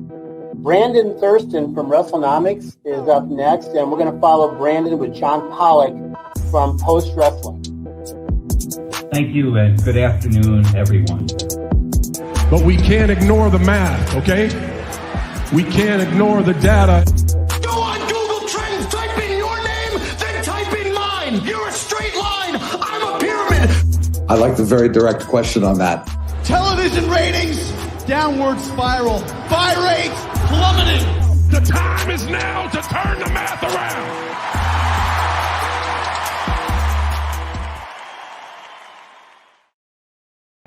Brandon Thurston from Wrestlenomics is up next, and we're going to follow Brandon with John Pollock from Post Wrestling. Thank you, and good afternoon, everyone. But we can't ignore the math, okay? We can't ignore the data. Go on Google Trends, type in your name, then type in mine. You're a straight line. I'm a pyramid. I like the very direct question on that. Television ratings, downward spiral. Buy rates, plummeting. The time is now to turn the math around.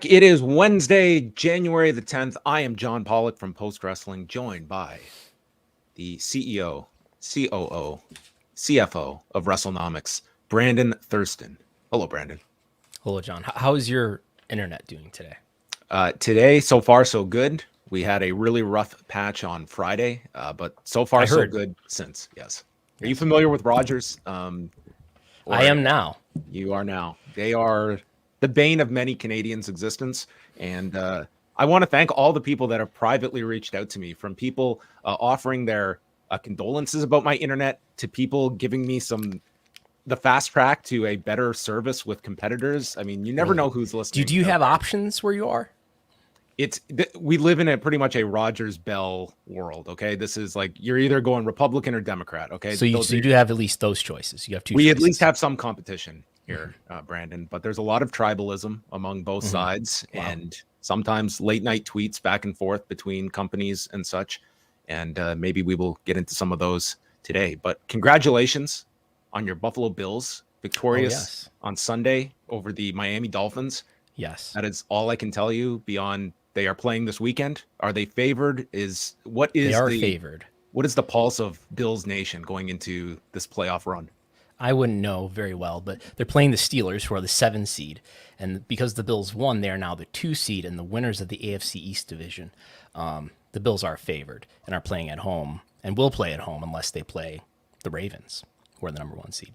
It is Wednesday, January the 10th. I am John Pollock from Post Wrestling, joined by the CEO, COO, CFO of Wrestlenomics, Brandon Thurston. Hello, Brandon. Hello, John. How is your internet doing today? Today, so far, so good. We had a really rough patch on Friday, but so far, so good since. Yes. Are you familiar with Rogers? I am now. You are now. They are the bane of many Canadians' existence. And I want to thank all the people that have privately reached out to me, from people offering their condolences about my internet to people giving me the fast track to a better service with competitors. I mean, you never know who's listening. Do you have options where you are? We live in pretty much a Rogers Bell world. Okay. This is like, you're either going Republican or Democrat. Okay. So you do have at least those choices. You have two. We choices. At least have some competition here, Brandon, but there's a lot of tribalism among both sides. Wow. And sometimes late night tweets back and forth between companies and such. And maybe we will get into some of those today, but congratulations on your Buffalo Bills victorious on Sunday over the Miami Dolphins. Yes. That is all I can tell you beyond they are playing this weekend. Are they favored? They are favored. What is the pulse of Bills Nation going into this playoff run? I wouldn't know very well, but they're playing the Steelers, who are the 7 seed. And because the Bills won, they are now the 2 seed and the winners of the AFC East division. The Bills are favored and are playing at home and will play at home unless they play the Ravens, who are the number 1 seed.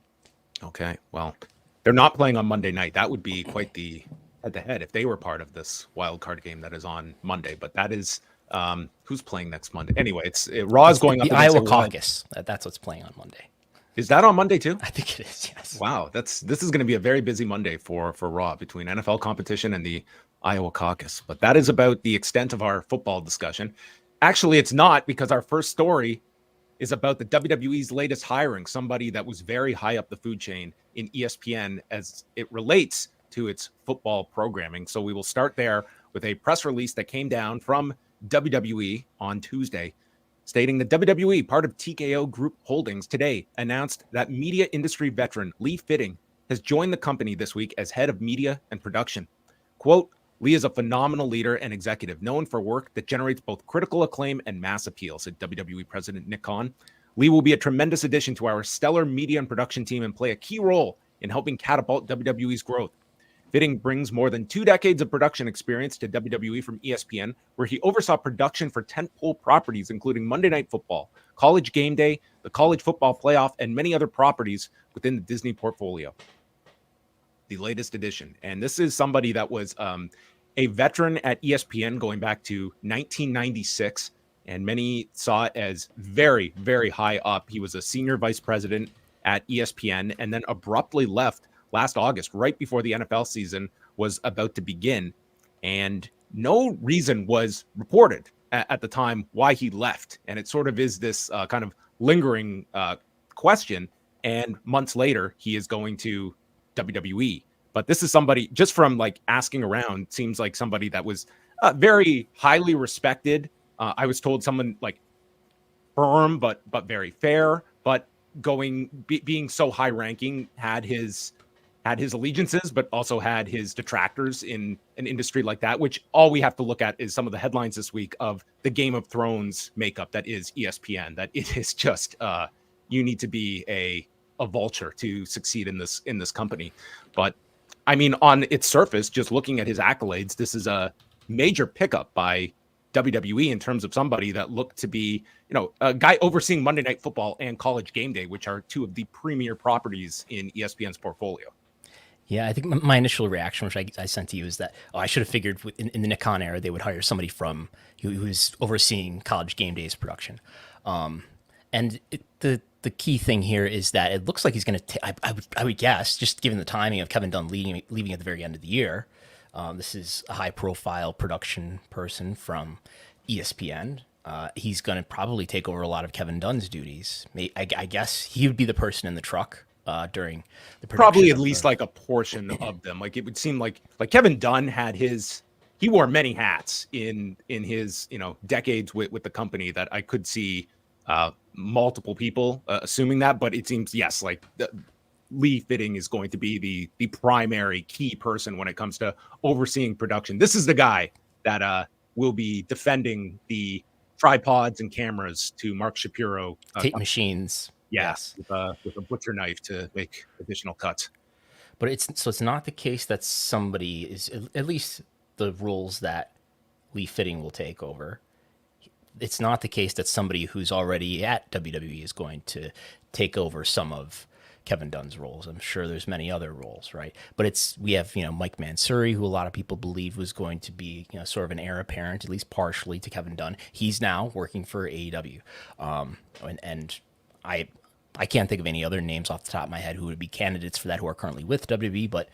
Okay. Well, they're not playing on Monday night. That would be quite the head-to-head if they were part of this wild card game that is on Monday. But that is who's playing next Monday? Anyway, Raw is going up. The Iowa caucus. That's what's playing on Monday. Is that on Monday too? I think it is, yes. Wow, this is going to be a very busy Monday for Raw between NFL competition and the Iowa caucus. But that is about the extent of our football discussion. Actually, it's not, because our first story is about the WWE's latest hiring, somebody that was very high up the food chain in ESPN as it relates to its football programming. So we will start there with a press release that came down from WWE on Tuesday, stating the WWE, part of TKO Group Holdings, today announced that media industry veteran Lee Fitting has joined the company this week as head of media and production. Quote, Lee is a phenomenal leader and executive known for work that generates both critical acclaim and mass appeal, said WWE President Nick Khan. Lee will be a tremendous addition to our stellar media and production team and play a key role in helping catapult WWE's growth. Fitting brings more than 2 decades of production experience to WWE from ESPN, where he oversaw production for tentpole properties, including Monday Night Football, College Game Day, the College Football Playoff, and many other properties within the Disney portfolio. The latest edition. And this is somebody that was a veteran at ESPN going back to 1996, and many saw it as very, very high up. He was a senior vice president at ESPN and then abruptly left last August, right before the NFL season was about to begin. And no reason was reported at the time why he left. And it sort of is this kind of lingering question. And months later, he is going to WWE. But this is somebody, just from like asking around, seems like somebody that was very highly respected. I was told someone like firm, but very fair, but being so high ranking, had his allegiances, but also had his detractors in an industry like that, which all we have to look at is some of the headlines this week of the Game of Thrones makeup that is ESPN, that it is just, you need to be a vulture to succeed in this company. But I mean, on its surface, just looking at his accolades, this is a major pickup by WWE in terms of somebody that looked to be, a guy overseeing Monday Night Football and College Game Day, which are 2 of the premier properties in ESPN's portfolio. Yeah, I think my initial reaction, which I sent to you, is that I should have figured in the Nick Khan era they would hire somebody from who's overseeing College Game Day's production. And the key thing here is that it looks like he's going to. I would guess, just given the timing of Kevin Dunn leaving at the very end of the year, this is a high profile production person from ESPN. He's going to probably take over a lot of Kevin Dunn's duties. I guess he would be the person in the truck during the production. Probably at least like a portion of them. Like it would seem like Kevin Dunn had he wore many hats in his decades with the company, that I could see multiple people assuming that. But it seems, yes, like Lee Fitting is going to be the primary key person when it comes to overseeing production. This is the guy that will be defending the tripods and cameras to Mark Shapiro. Tape machines. Yes, with a butcher knife to make additional cuts. But it's not the case that somebody is, at least the roles that Lee Fitting will take over. It's not the case that somebody who's already at WWE is going to take over some of Kevin Dunn's roles. I'm sure there's many other roles, right? But we have Mike Mansouri, who a lot of people believe was going to be sort of an heir apparent, at least partially, to Kevin Dunn. He's now working for AEW, and I can't think of any other names off the top of my head who would be candidates for that who are currently with WWE, but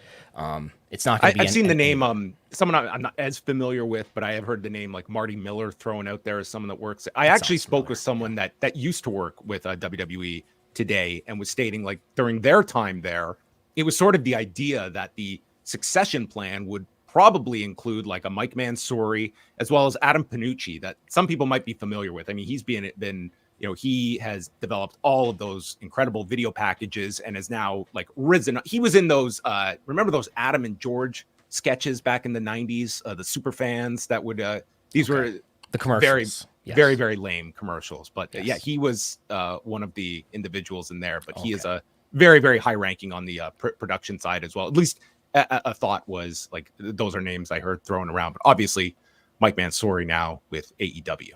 it's not going to be. I've seen the name, someone I'm not as familiar with, but I have heard the name like Marty Miller thrown out there as someone that works. I actually spoke with someone that used to work with WWE today and was stating, like, during their time there, it was sort of the idea that the succession plan would probably include like a Mike Mansouri as well as Adam Panucci, that some people might be familiar with. I mean, he's been he has developed all of those incredible video packages and has now like risen. He was in those, remember those Adam and George sketches back in the 90s, the super fans that would, these were the commercials. Very, very lame commercials. But Yes. yeah, he was one of the individuals in there, but he is a very, very high ranking on the production side as well. At least a thought was like, those are names I heard thrown around, but obviously Mike Mansouri now with AEW.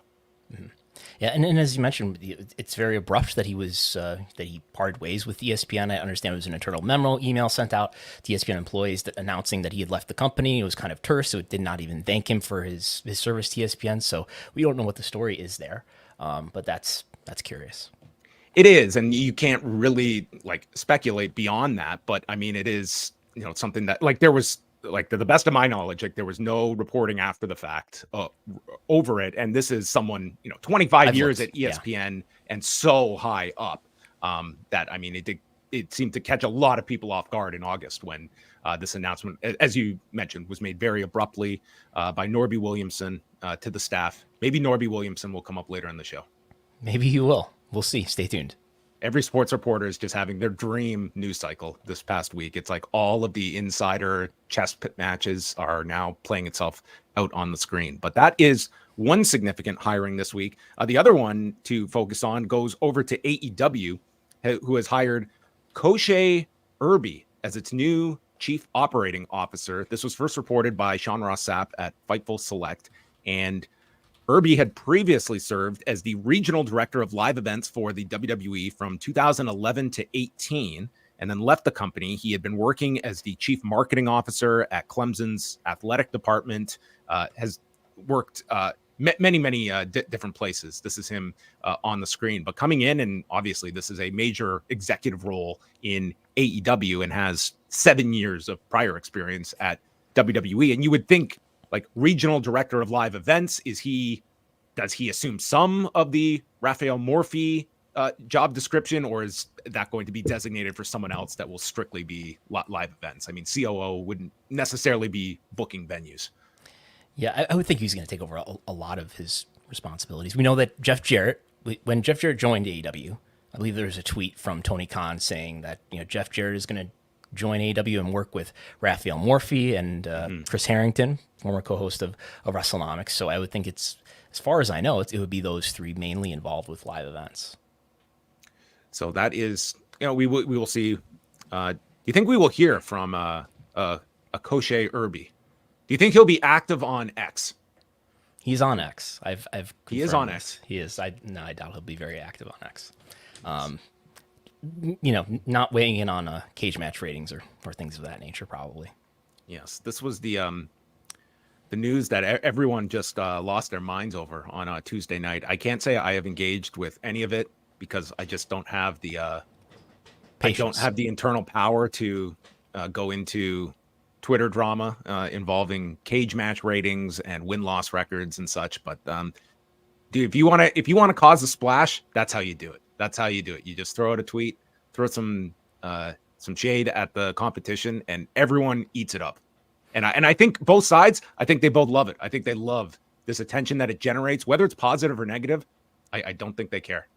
Mm-hmm. Yeah, and as you mentioned, it's very abrupt that he parted ways with ESPN. I understand it was an internal memo email sent out to ESPN employees announcing that he had left the company. It was kind of terse, so it did not even thank him for his service to ESPN. So we don't know what the story is there, but that's curious. It is, and you can't really like speculate beyond that. But I mean, it is something that like there was. Like to the best of my knowledge, like there was no reporting after the fact over it. And this is someone, 25 years at ESPN and so high up that, I mean, it seemed to catch a lot of people off guard in August when this announcement, as you mentioned, was made very abruptly by Norby Williamson to the staff. Maybe Norby Williamson will come up later in the show. Maybe he will. We'll see. Stay tuned. Every sports reporter is just having their dream news cycle this past week. It's like all of the insider chess pit matches are now playing itself out on the screen. But that is one significant hiring this week. The other one to focus on goes over to AEW, who has hired Koshe Irby as its new chief operating officer. This was first reported by Sean Ross Sapp at Fightful Select, and Irby had previously served as the regional director of live events for the WWE from 2011 to 18, and then left the company. He had been working as the chief marketing officer at Clemson's athletic department, has worked many different places. This is him on the screen, but coming in, and obviously this is a major executive role in AEW and has 7 years of prior experience at WWE. And you would think, like, regional director of live events, does he assume some of the Raphael Morphy job description, or is that going to be designated for someone else that will strictly be live events? I mean, COO wouldn't necessarily be booking venues. Yeah, I would think he's going to take over a lot of his responsibilities. We know that Jeff Jarrett, when Jeff Jarrett joined AEW, I believe there was a tweet from Tony Khan saying that Jeff Jarrett is going to join AEW and work with Raphael Morphy and Chris Harrington, former co-host of Wrestlenomics. So I would think it's, as far as I know, it would be those three mainly involved with live events. So that is, we will see. Do you think we will hear from a Koshe Irby? Do you think he'll be active on X? He's on X. He is on X. He is. I doubt he'll be very active on X. not weighing in on cage match ratings or things of that nature, probably. Yes, this was the news that everyone just lost their minds over on a Tuesday night. I can't say I have engaged with any of it because I just don't have the Patience. I don't have the internal power to go into Twitter drama involving cage match ratings and win-loss records and such. But dude, if you want to cause a splash, that's how you do it. That's how you do it. You just throw out a tweet, throw some shade at the competition, and everyone eats it up. And I think both sides, I think they both love it. I think they love this attention that it generates, whether it's positive or negative. I don't think they care.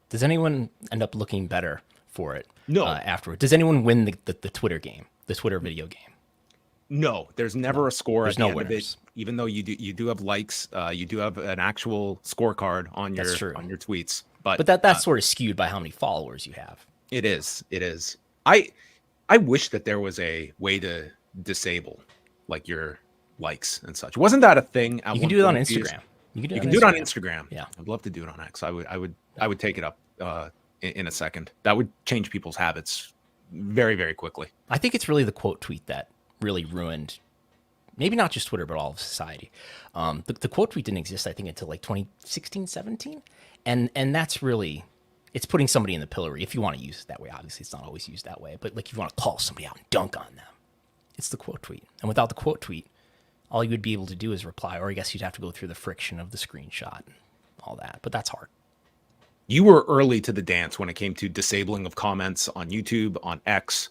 Does anyone end up looking better for it? No. Afterward, does anyone win the Twitter game, the Twitter video game? No, there's never a score. There's at the no end winners. of it, even though you do have likes, you do have an actual scorecard on your tweets. But that's sort of skewed by how many followers you have. It is. I wish that there was a way to disable like your likes and such. Wasn't that a thing? You can do it on Instagram. You can do it on Instagram. Yeah, I'd love to do it on X. I would take it up in a second. That would change people's habits very, very quickly. I think it's really the quote tweet that really ruined, maybe not just Twitter, but all of society. The quote tweet didn't exist, I think, until like 2016, 17. And that's really, it's putting somebody in the pillory, if you want to use it that way. Obviously, it's not always used that way. But like if you want to call somebody out and dunk on them, it's the quote tweet. And without the quote tweet, all you would be able to do is reply, or I guess you'd have to go through the friction of the screenshot and all that. But that's hard. You were early to the dance when it came to disabling of comments on YouTube, on X,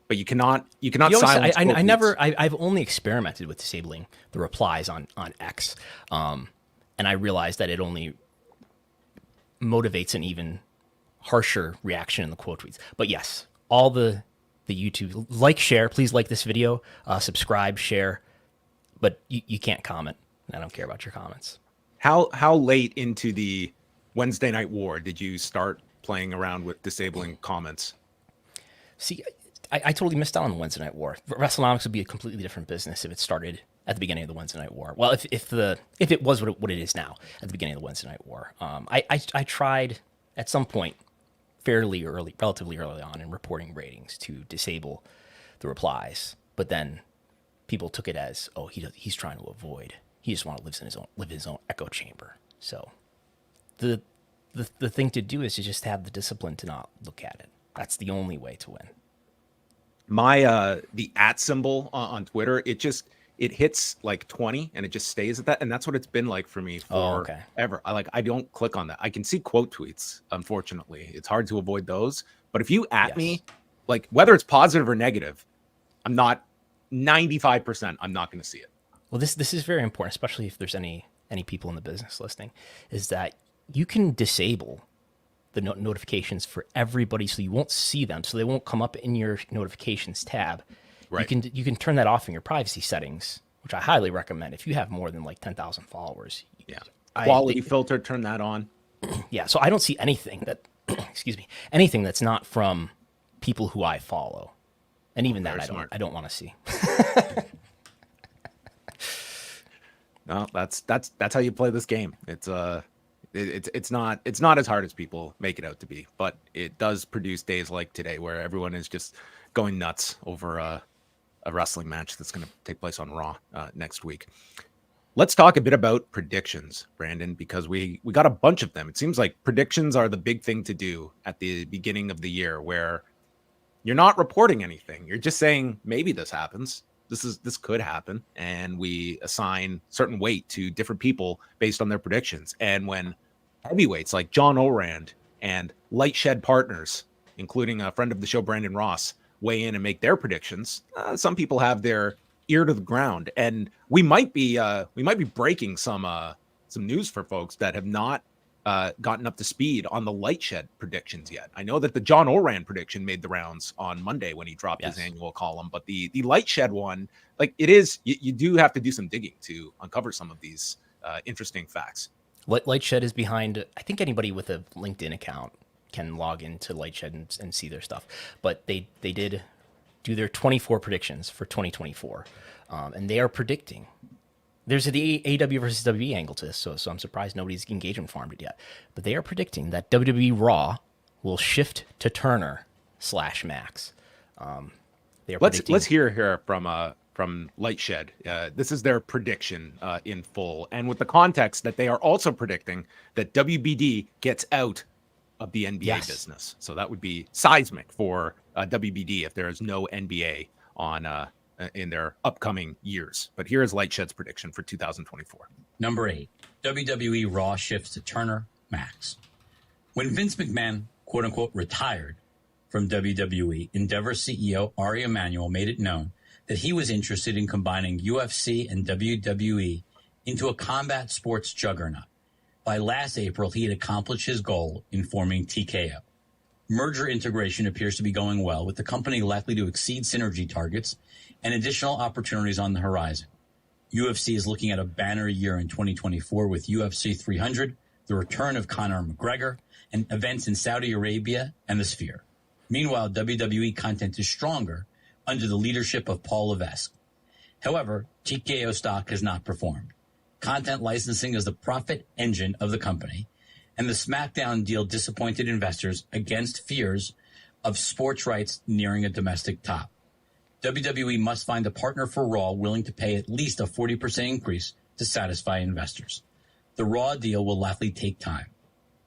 but you cannot silence. I've only experimented with disabling the replies on X, and I realized that it only motivates an even harsher reaction in the quote tweets. But yes, all the YouTube share, please like this video, subscribe, share, but you can't comment. I don't care about your comments. How late into the Wednesday Night War did you start playing around with disabling comments? See, I totally missed out on the Wednesday Night War. Wrestlenomics would be a completely different business if it started at the beginning of the Wednesday Night War. Well, if it was what it is now at the beginning of the Wednesday Night War. I tried at some point relatively early on in reporting ratings to disable the replies, but then people took it as, oh, he's trying to avoid. He just want to live in his own echo chamber. So the thing to do is to just have the discipline to not look at it. That's the only way to win. My the @ symbol on Twitter, it hits like 20 and it just stays at that, and that's what it's been like for me forever. I don't click on that. I can see quote tweets. Unfortunately, it's hard to avoid those. But if you me, like whether it's positive or negative, I'm not 95%. I'm not going to see it. Well, this is very important, especially if there's any people in the business listening, is that you can disable the notifications for everybody, so you won't see them, so they won't come up in your notifications tab. Right. You can turn that off in your privacy settings, which I highly recommend if you have more than like 10,000 followers. Yeah. Quality filter, turn that on. Yeah. So I don't see anything that, anything that's not from people who I follow, and even that I don't want to see. No, that's how you play this game. It's not as hard as people make it out to be, but it does produce days like today where everyone is just going nuts over a wrestling match that's going to take place on Raw next week. Let's talk a bit about predictions, Brandon, because we got a bunch of them. It seems like predictions are the big thing to do at the beginning of the year, where you're not reporting anything. You're just saying maybe this happens. This could happen, and we assign certain weight to different people based on their predictions. And when heavyweights like John Orand and Light Shed Partners, including a friend of the show, Brandon Ross, weigh in and make their predictions, some people have their ear to the ground, and we might be breaking some news for folks that have not gotten up to speed on the Light Shed predictions yet. I know that the John Orand prediction made the rounds on Monday when he dropped his annual column, but the Light Shed one, like it is, you do have to do some digging to uncover some of these interesting facts. Light Shed is behind, I think anybody with a LinkedIn account can log into Light Shed and see their stuff, but they did do their 24 predictions for 2024, and they are predicting. There's the AEW versus WWE angle to this, so I'm surprised nobody's engagement farmed it yet. But they are predicting that WWE Raw will shift to Turner/Max. Let's hear here from Lightshed. This is their prediction in full, and with the context that they are also predicting that WBD gets out of the NBA business. So that would be seismic for WBD if there is no NBA on in their upcoming years. But here is Lightshed's prediction for 2024. Number 8, WWE Raw shifts to Turner Max. When Vince McMahon, quote unquote, retired from WWE, Endeavor CEO Ari Emanuel made it known that he was interested in combining UFC and WWE into a combat sports juggernaut. By last April, he had accomplished his goal in forming TKO. Merger integration appears to be going well, with the company likely to exceed synergy targets and additional opportunities on the horizon. UFC is looking at a banner year in 2024 with UFC 300, the return of Conor McGregor, and events in Saudi Arabia and the Sphere. Meanwhile, WWE content is stronger under the leadership of Paul Levesque. However, TKO stock has not performed. Content licensing is the profit engine of the company, and the SmackDown deal disappointed investors against fears of sports rights nearing a domestic top. WWE must find a partner for Raw willing to pay at least a 40% increase to satisfy investors. The Raw deal will likely take time.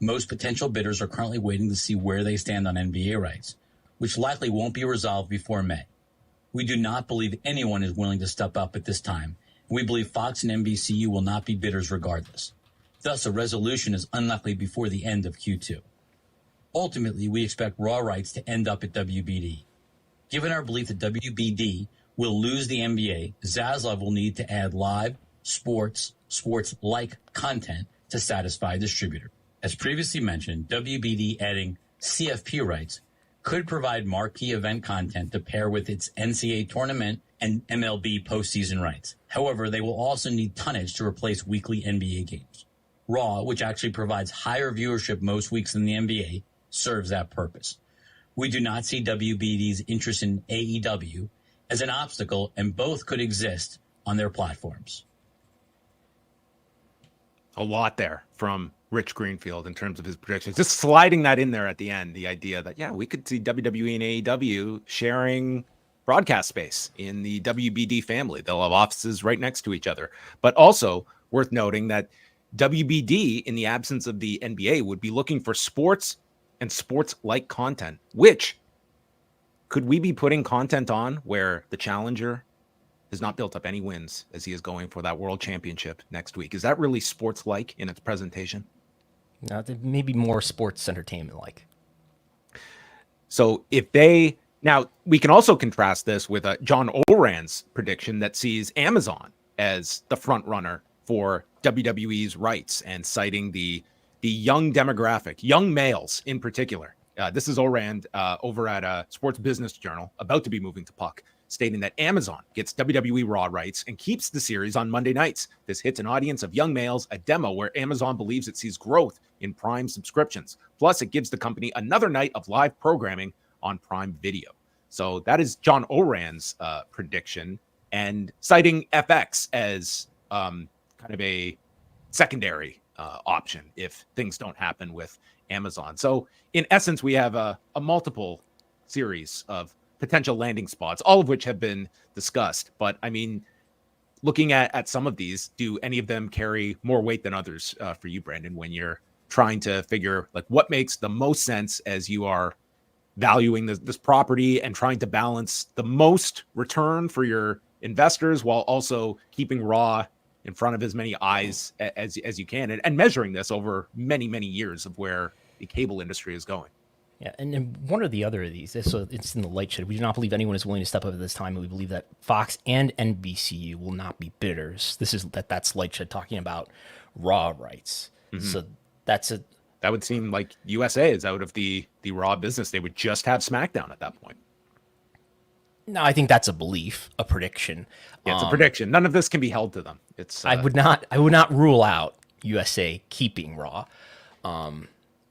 Most potential bidders are currently waiting to see where they stand on NBA rights, which likely won't be resolved before May. We do not believe anyone is willing to step up at this time, and we believe Fox and NBCU will not be bidders regardless. Thus, a resolution is unlikely before the end of Q2. Ultimately, we expect Raw rights to end up at WBD. Given our belief that WBD will lose the NBA, Zaslav will need to add live, sports-like content to satisfy a distributor. As previously mentioned, WBD adding CFP rights could provide marquee event content to pair with its NCAA tournament and MLB postseason rights. However, they will also need tonnage to replace weekly NBA games. Raw, which actually provides higher viewership most weeks than the NBA, serves that purpose. We do not see WBD's interest in AEW as an obstacle, and both could exist on their platforms. A lot there from Rich Greenfield in terms of his predictions. Just sliding that in there at the end, the idea that, we could see WWE and AEW sharing broadcast space in the WBD family. They'll have offices right next to each other. But also worth noting that WBD, in the absence of the NBA, would be looking for sports and sports-like content, which could we be putting content on where the challenger has not built up any wins as he is going for that world championship next week? Is that really sports-like in its presentation? No, maybe more sports entertainment-like. So if they... Now, we can also contrast this with John Oran's prediction that sees Amazon as the front runner for WWE's rights, and citing the young demographic, young males in particular. This is Oran over at Sports Business Journal, about to be moving to Puck, stating that Amazon gets WWE Raw rights and keeps the series on Monday nights. This hits an audience of young males, a demo where Amazon believes it sees growth in Prime subscriptions. Plus, it gives the company another night of live programming on Prime Video. So that is John Oran's prediction, and citing FX as kind of a secondary option if things don't happen with Amazon. So in essence, we have a multiple series of potential landing spots, all of which have been discussed. But I mean, looking at some of these, do any of them carry more weight than others for you, Brandon, when you're trying to figure like what makes the most sense as you are valuing this property and trying to balance the most return for your investors while also keeping Raw in front of as many eyes as you can, and measuring this over many, many years of where the cable industry is going? Yeah, and one or the other of these, so it's in the light shed. We do not believe anyone is willing to step up at this time, and we believe that Fox and NBCU will not be bidders. That's light shed talking about Raw rights. Mm-hmm. So that would seem like USA is out of the Raw business. They would just have SmackDown at that point. No, I think that's a belief, a prediction. Yeah, it's a prediction. None of this can be held to them. It's I would not rule out USA keeping Raw,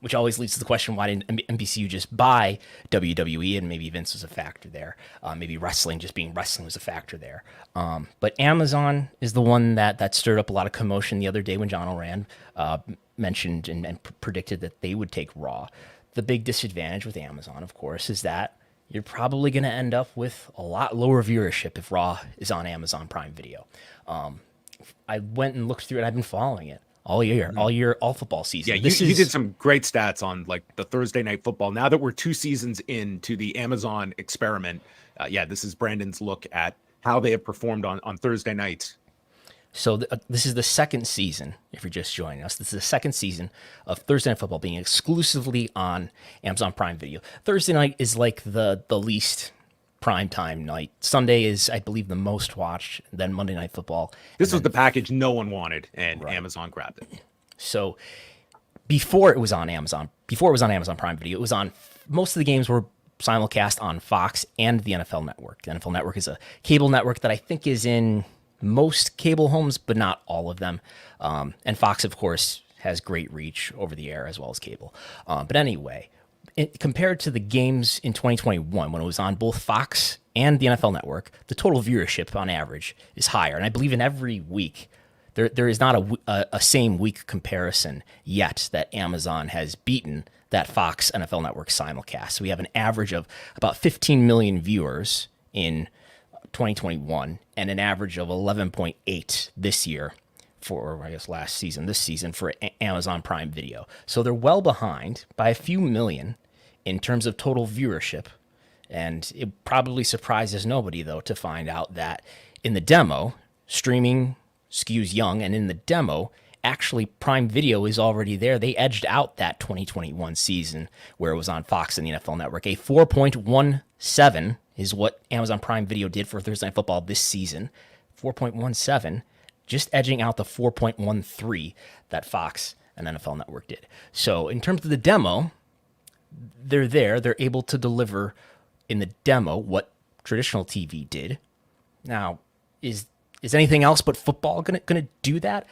which always leads to the question: why didn't NBCU just buy WWE? And maybe Vince was a factor there. Maybe wrestling was a factor there. But Amazon is the one that stirred up a lot of commotion the other day when John Oran mentioned and predicted that they would take Raw. the big disadvantage with Amazon, of course, is that you're probably going to end up with a lot lower viewership if Raw is on Amazon Prime Video. I went and looked through it. I've been following it all year, all football season. Yeah, you did some great stats on like the Thursday night football. Now that we're 2 seasons into the Amazon experiment, this is Brandon's look at how they have performed on Thursday nights. So this is the second season, if you're just joining us. This is the second season of Thursday Night Football being exclusively on Amazon Prime Video. Thursday night is like the least primetime night. Sunday is, I believe, the most watched, then Monday Night Football. This was the package no one wanted, and Amazon grabbed it. So before it was on Amazon Prime Video, it was on, most of the games were simulcast on Fox and the NFL Network. The NFL Network is a cable network that I think is in most cable homes, but not all of them. And Fox, of course, has great reach over the air as well as cable. But anyway, compared to the games in 2021, when it was on both Fox and the NFL Network, the total viewership on average is higher. And I believe in every week, there is not a same week comparison yet that Amazon has beaten that Fox NFL Network simulcast. So we have an average of about 15 million viewers in 2021 and an average of 11.8 this year for, I guess, this season for Amazon Prime Video. So they're well behind by a few million in terms of total viewership. And it probably surprises nobody, though, to find out that in the demo, streaming skews young, and in the demo, actually Prime Video is already there. They edged out that 2021 season where it was on Fox and the NFL Network. A 4.17 is what Amazon Prime Video did for Thursday Night Football this season. 4.17, just edging out the 4.13 that Fox and NFL Network did. So in terms of the demo, they're there. They're able to deliver in the demo what traditional TV did. Now, is anything else but football going to do that?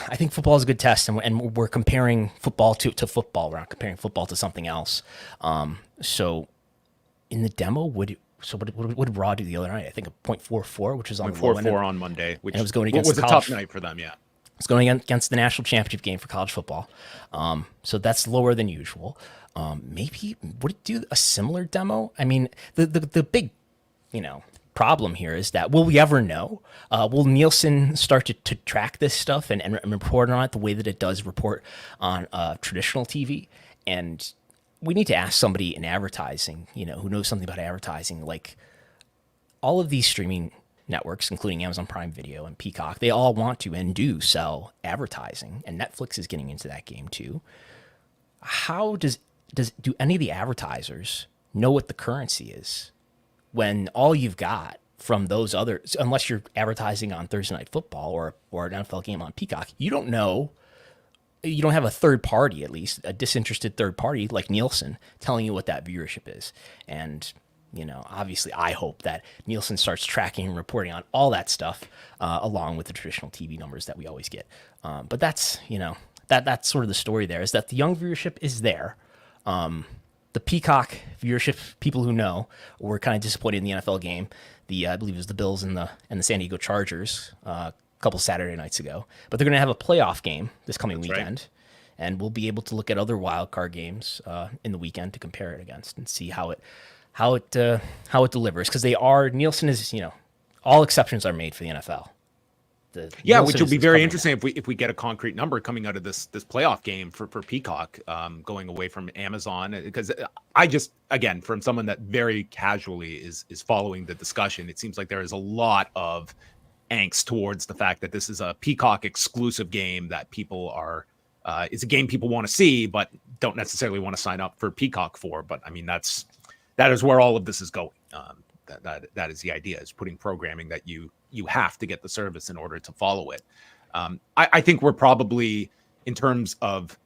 I think football is a good test, and we're comparing football to football. We're not comparing football to something else. So in the demo, what did Raw do the other night? I think a 0.44, which was on 0.44 on Monday, which was going against was a tough night for them. Yeah, it's going against the national championship game for college football. So that's lower than usual. Maybe would it do a similar demo? I mean, the big, problem here is that will we ever know? Will Nielsen start to track this stuff and report on it the way that it does report on traditional TV? And we need to ask somebody in advertising, who knows something about advertising. Like, all of these streaming networks, including Amazon Prime Video and Peacock, they all want to and do sell advertising, and Netflix is getting into that game too. How do any of the advertisers know what the currency is when all you've got from those others, unless you're advertising on Thursday Night Football or an NFL game on Peacock, you don't know. You don't have a third party, at least a disinterested third party like Nielsen, telling you what that viewership is. And, obviously I hope that Nielsen starts tracking and reporting on all that stuff along with the traditional TV numbers that we always get. But that's, that's sort of the story there, is that the young viewership is there. The Peacock viewership, people who know, were kind of disappointed in the NFL game. I believe it was the Bills and the San Diego Chargers a couple Saturday nights ago. But they're going to have a playoff game this coming weekend, and we'll be able to look at other wild card games in the weekend to compare it against and see how it delivers. Because Nielsen is, all exceptions are made for the NFL. Which will be very interesting if we get a concrete number coming out of this playoff game for Peacock, going away from Amazon. Because I just, again, from someone that very casually is following the discussion, it seems like there is a lot of angst towards the fact that this is a Peacock exclusive game that people are, it's a game people want to see, but don't necessarily want to sign up for Peacock for. But I mean, that is where all of this is going. That is the idea, is putting programming that you have to get the service in order to follow it. I think we're probably, in terms of,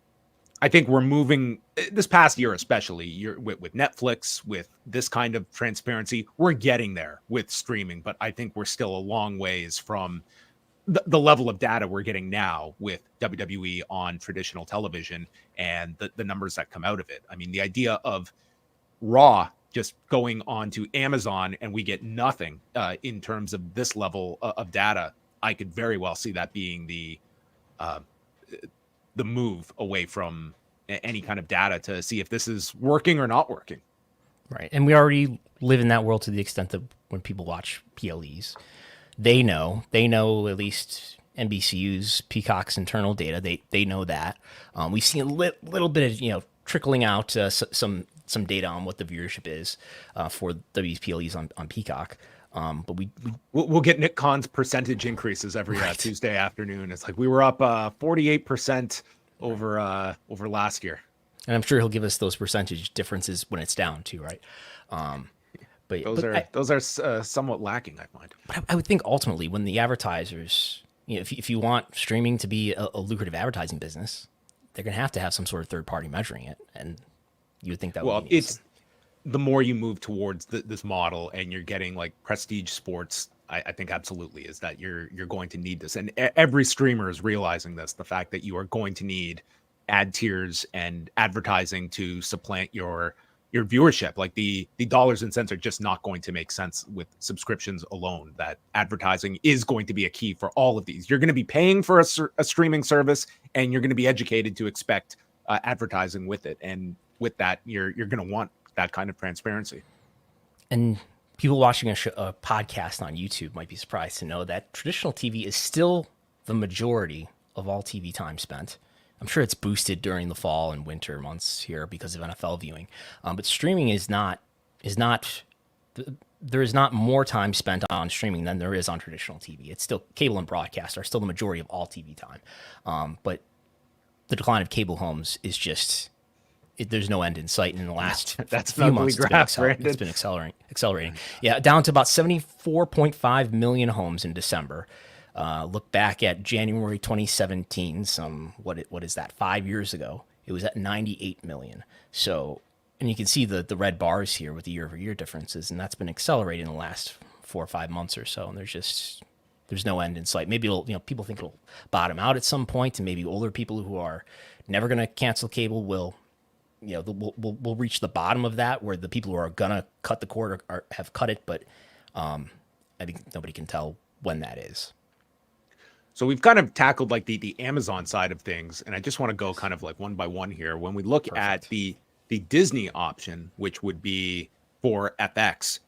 I think we're moving this past year, especially with Netflix, with this kind of transparency, we're getting there with streaming, but I think we're still a long ways from the level of data we're getting now with WWE on traditional television and the numbers that come out of it. I mean, the idea of Raw just going on to Amazon and we get nothing in terms of this level of data, I could very well see that being the move away from any kind of data to see if this is working or not working. Right. And we already live in that world to the extent that when people watch PLEs, they know at least NBCU's Peacock's internal data. They know that. We've seen a little bit of, trickling out some data on what the viewership is for WPLEs on Peacock. But we'll get Nick Khan's percentage increases every Tuesday afternoon. It's like we were up 48% over last year. And I'm sure he'll give us those percentage differences when it's down too, right? But those are somewhat lacking, I find. But I would think ultimately when the advertisers, if you want streaming to be a lucrative advertising business, they're going to have some sort of third party measuring it, and you would think that. Well, it's the more you move towards this model, and you're getting like prestige sports. I think absolutely is that you're going to need this, and every streamer is realizing this. The fact that you are going to need ad tiers and advertising to supplant your viewership. Like the dollars and cents are just not going to make sense with subscriptions alone. That advertising is going to be a key for all of these. You're going to be paying for a streaming service, and you're going to be educated to expect advertising with it. And with that, you're going to want that kind of transparency. And people watching a podcast on YouTube might be surprised to know that traditional TV is still the majority of all TV time spent. I'm sure it's boosted during the fall and winter months here because of NFL viewing. But streaming is not, there is not more time spent on streaming than there is on traditional TV. It's still, cable and broadcast are still the majority of all TV time. But the decline of cable homes is just, there's no end in sight. And in the last few months, it's been accelerating. Yeah, down to about 74.5 million homes in December. Look back at January 2017, what is that, 5 years ago, it was at 98 million. So, and you can see the red bars here with the year-over-year differences, and that's been accelerating in the last 4 or 5 months or so, and there's no end in sight. Maybe people think it'll bottom out at some point, and maybe older people who are never going to cancel cable will reach the bottom of that, where the people who are going to cut the cord have cut it, but I think nobody can tell when that is. So we've kind of tackled like the Amazon side of things, and I just want to go kind of like one by one here. When we look at the Disney option, which would be for FX,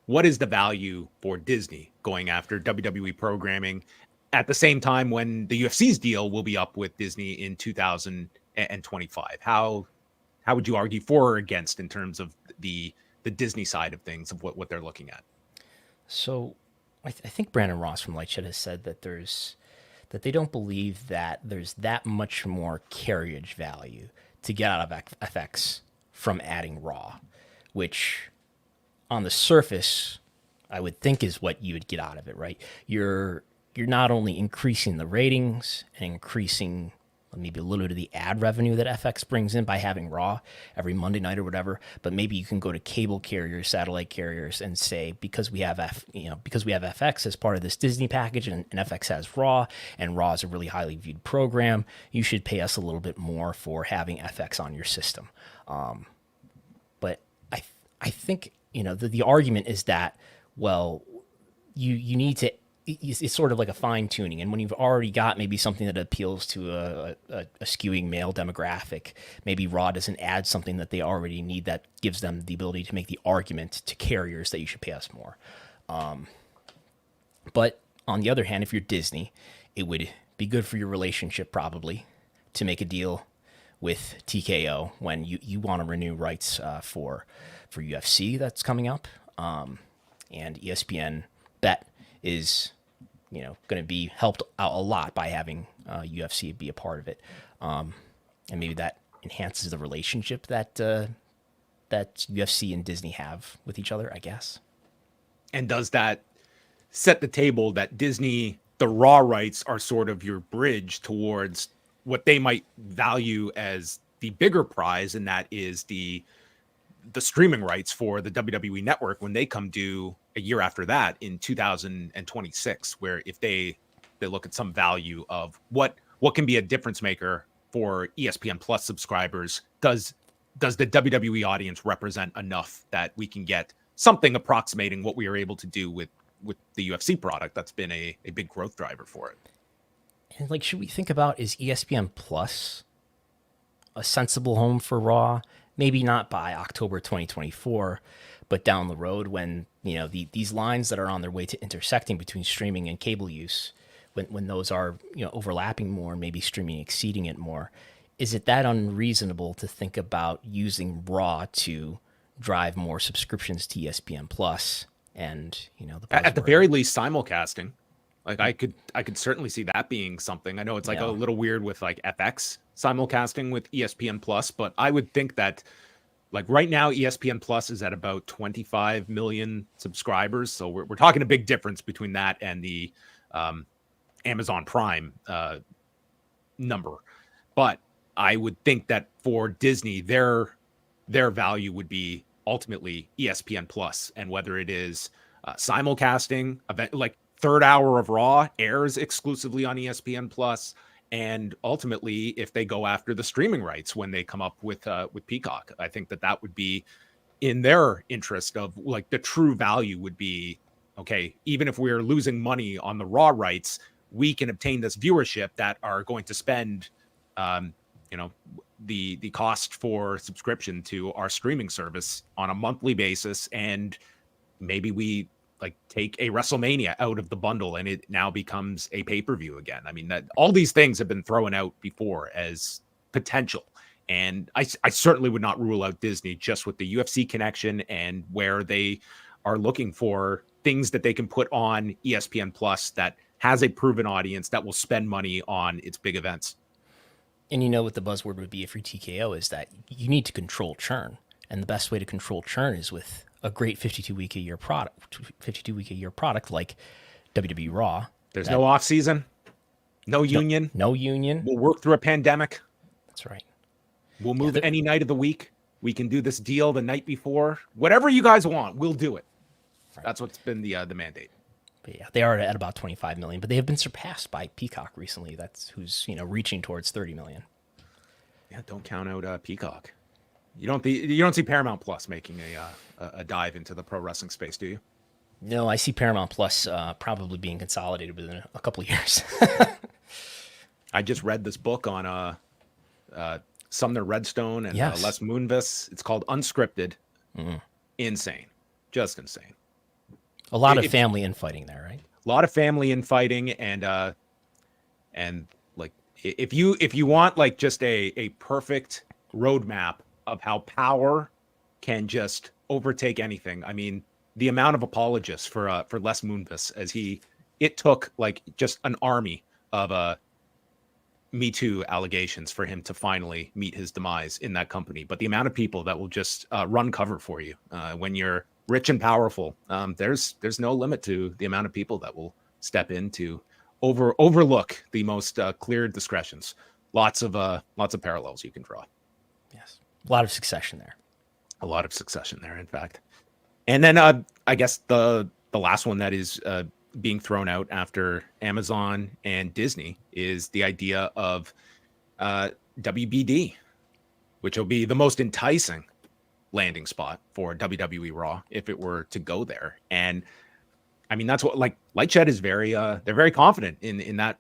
what is the value for Disney going after WWE programming at the same time when the UFC's deal will be up with Disney in 2025? How would you argue for or against in terms of the Disney side of things, of what they're looking at? So I think Brandon Ross from Lightshed has said that that they don't believe that there's that much more carriage value to get out of FX from adding Raw, which on the surface, I would think is what you would get out of it, right? You're not only increasing the ratings and increasing maybe a little bit of the ad revenue that FX brings in by having Raw every Monday night or whatever, but maybe you can go to cable carriers, satellite carriers, and say, because we have FX as part of this Disney package, and FX has Raw, and Raw is a really highly viewed program, you should pay us a little bit more for having FX on your system. But I think the argument is that, well, you need to. It's sort of like a fine tuning. And when you've already got maybe something that appeals to a skewing male demographic, maybe Raw doesn't add something that they already need that gives them the ability to make the argument to carriers that you should pay us more. But on the other hand, if you're Disney, it would be good for your relationship probably to make a deal with TKO when you want to renew rights for UFC that's coming up. And ESPN Bet is going to be helped out a lot by having UFC be a part of it, and maybe that enhances the relationship that UFC and Disney have with each other, I guess. And does that set the table that Disney, the Raw rights are sort of your bridge towards what they might value as the bigger prize, and that is the streaming rights for the WWE Network when they come due a year after that in 2026, where if they look at some value of what can be a difference maker for ESPN Plus subscribers, does the WWE audience represent enough that we can get something approximating what we are able to do with the UFC product that's been a big growth driver for it? And should we think about, is ESPN Plus a sensible home for Raw. Maybe not by October 2024, but down the road when, these lines that are on their way to intersecting between streaming and cable use, when those are, overlapping more and maybe streaming exceeding it more, is it that unreasonable to think about using Raw to drive more subscriptions to ESPN Plus and, at the very least simulcasting? Like I could certainly see that being something. I know it's like a little weird with like FX simulcasting with ESPN Plus, but I would think that like right now ESPN Plus is at about 25 million subscribers. So we're talking a big difference between that and the Amazon Prime number. But I would think that for Disney, their value would be ultimately ESPN Plus, and whether it is simulcasting event like third hour of Raw airs exclusively on ESPN Plus, and ultimately if they go after the streaming rights when they come up with Peacock, I think that would be in their interest. Of like the true value would be, okay, even if we're losing money on the Raw rights, we can obtain this viewership that are going to spend the cost for subscription to our streaming service on a monthly basis, and maybe we like take a WrestleMania out of the bundle and it now becomes a pay-per-view again. I mean, that all these things have been thrown out before as potential. And I certainly would not rule out Disney just with the UFC connection and where they are looking for things that they can put on ESPN Plus that has a proven audience that will spend money on its big events. And what the buzzword would be for TKO is that you need to control churn. And the best way to control churn is with a great 52-week-a-year product like WWE Raw. There's no off season, no union. No union. We'll work through a pandemic. That's right. We'll move any night of the week. We can do this deal the night before. Whatever you guys want, we'll do it. Right. That's what's been the mandate. But yeah, they are at about 25 million, but they have been surpassed by Peacock recently. That's who's reaching towards 30 million. Yeah, don't count out Peacock. You don't see Paramount Plus making a dive into the pro wrestling space, do you? No, I see Paramount Plus probably being consolidated within a couple of years. I just read this book on Sumner Redstone and Les Moonves. It's called Unscripted. Mm-hmm. Insane, just insane. A lot of family infighting there, right? A lot of family infighting, and like if you want like just a perfect roadmap of how power can just overtake anything. I mean, the amount of apologists for Les Moonves as it took like just an army of Me Too allegations for him to finally meet his demise in that company. But the amount of people that will just run cover for you when you're rich and powerful, there's no limit to the amount of people that will step in to overlook the most clear discretions. Lots of parallels you can draw. Yes, a lot of succession there. A lot of succession there, in fact. And then I guess the last one that is being thrown out after Amazon and Disney is the idea of WBD, which will be the most enticing landing spot for WWE Raw if it were to go there. And I mean, that's what like Lightshed is they're very confident in that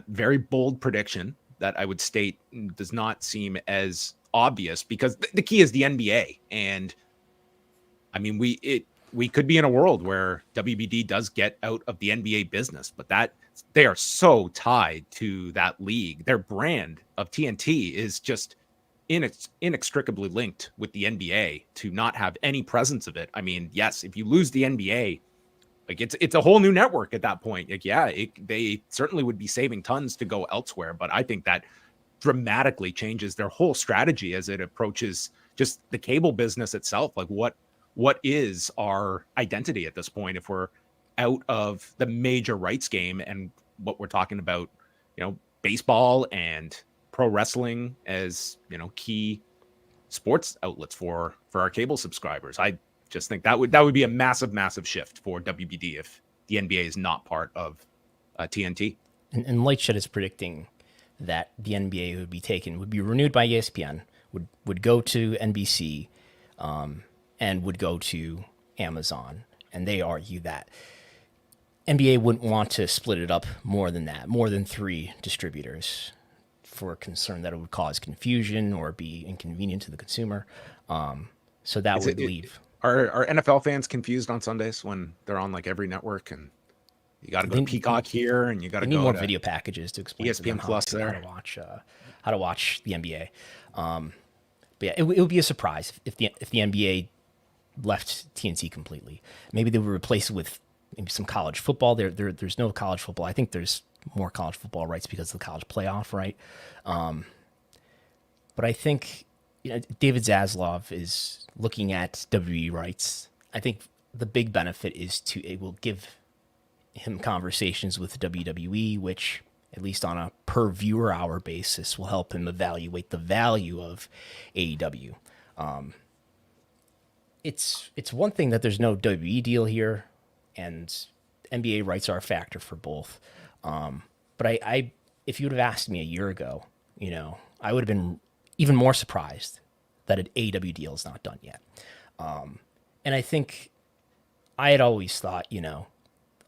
very bold prediction that I would state does not seem as obvious, because the key is the NBA. And I mean, we could be in a world where WBD does get out of the NBA business, but that they are so tied to that league. Their brand of TNT is just inextricably linked with the NBA. To not have any presence of it, I mean, yes, if you lose the NBA, like it's a whole new network at that point. Like, yeah, they certainly would be saving tons to go elsewhere, but I think that dramatically changes their whole strategy as it approaches just the cable business itself. Like, what is our identity at this point if we're out of the major rights game and what we're talking about, baseball and pro wrestling as, key sports outlets for our cable subscribers. I just think that would be a massive, massive shift for WBD if the NBA is not part of TNT. And Lightshed is predicting that the NBA would be renewed by ESPN, would go to NBC, and would go to Amazon. And they argue that NBA wouldn't want to split it up more than that, more than 3 distributors. for concern that it would cause confusion or be inconvenient to the consumer. So that would leave. Are NFL fans confused on Sundays when they're on like every network and you got to go to Peacock here and you got to go need more to video packages to explain to them ESPN Plus how to watch the NBA. But yeah, it would be a surprise if the NBA left TNT completely. Maybe they would replace it with maybe some college football. There's no college football. I think there's more college football rights because of the college playoff, right? But I think David Zaslav is looking at WWE rights. I think the big benefit is it will give him conversations with WWE, which, at least on a per viewer hour basis, will help him evaluate the value of AEW. It's one thing that there's no WWE deal here, and NBA rights are a factor for both. But I if you would have asked me a year ago, I would have been even more surprised that an AEW deal is not done yet. And I think I had always thought,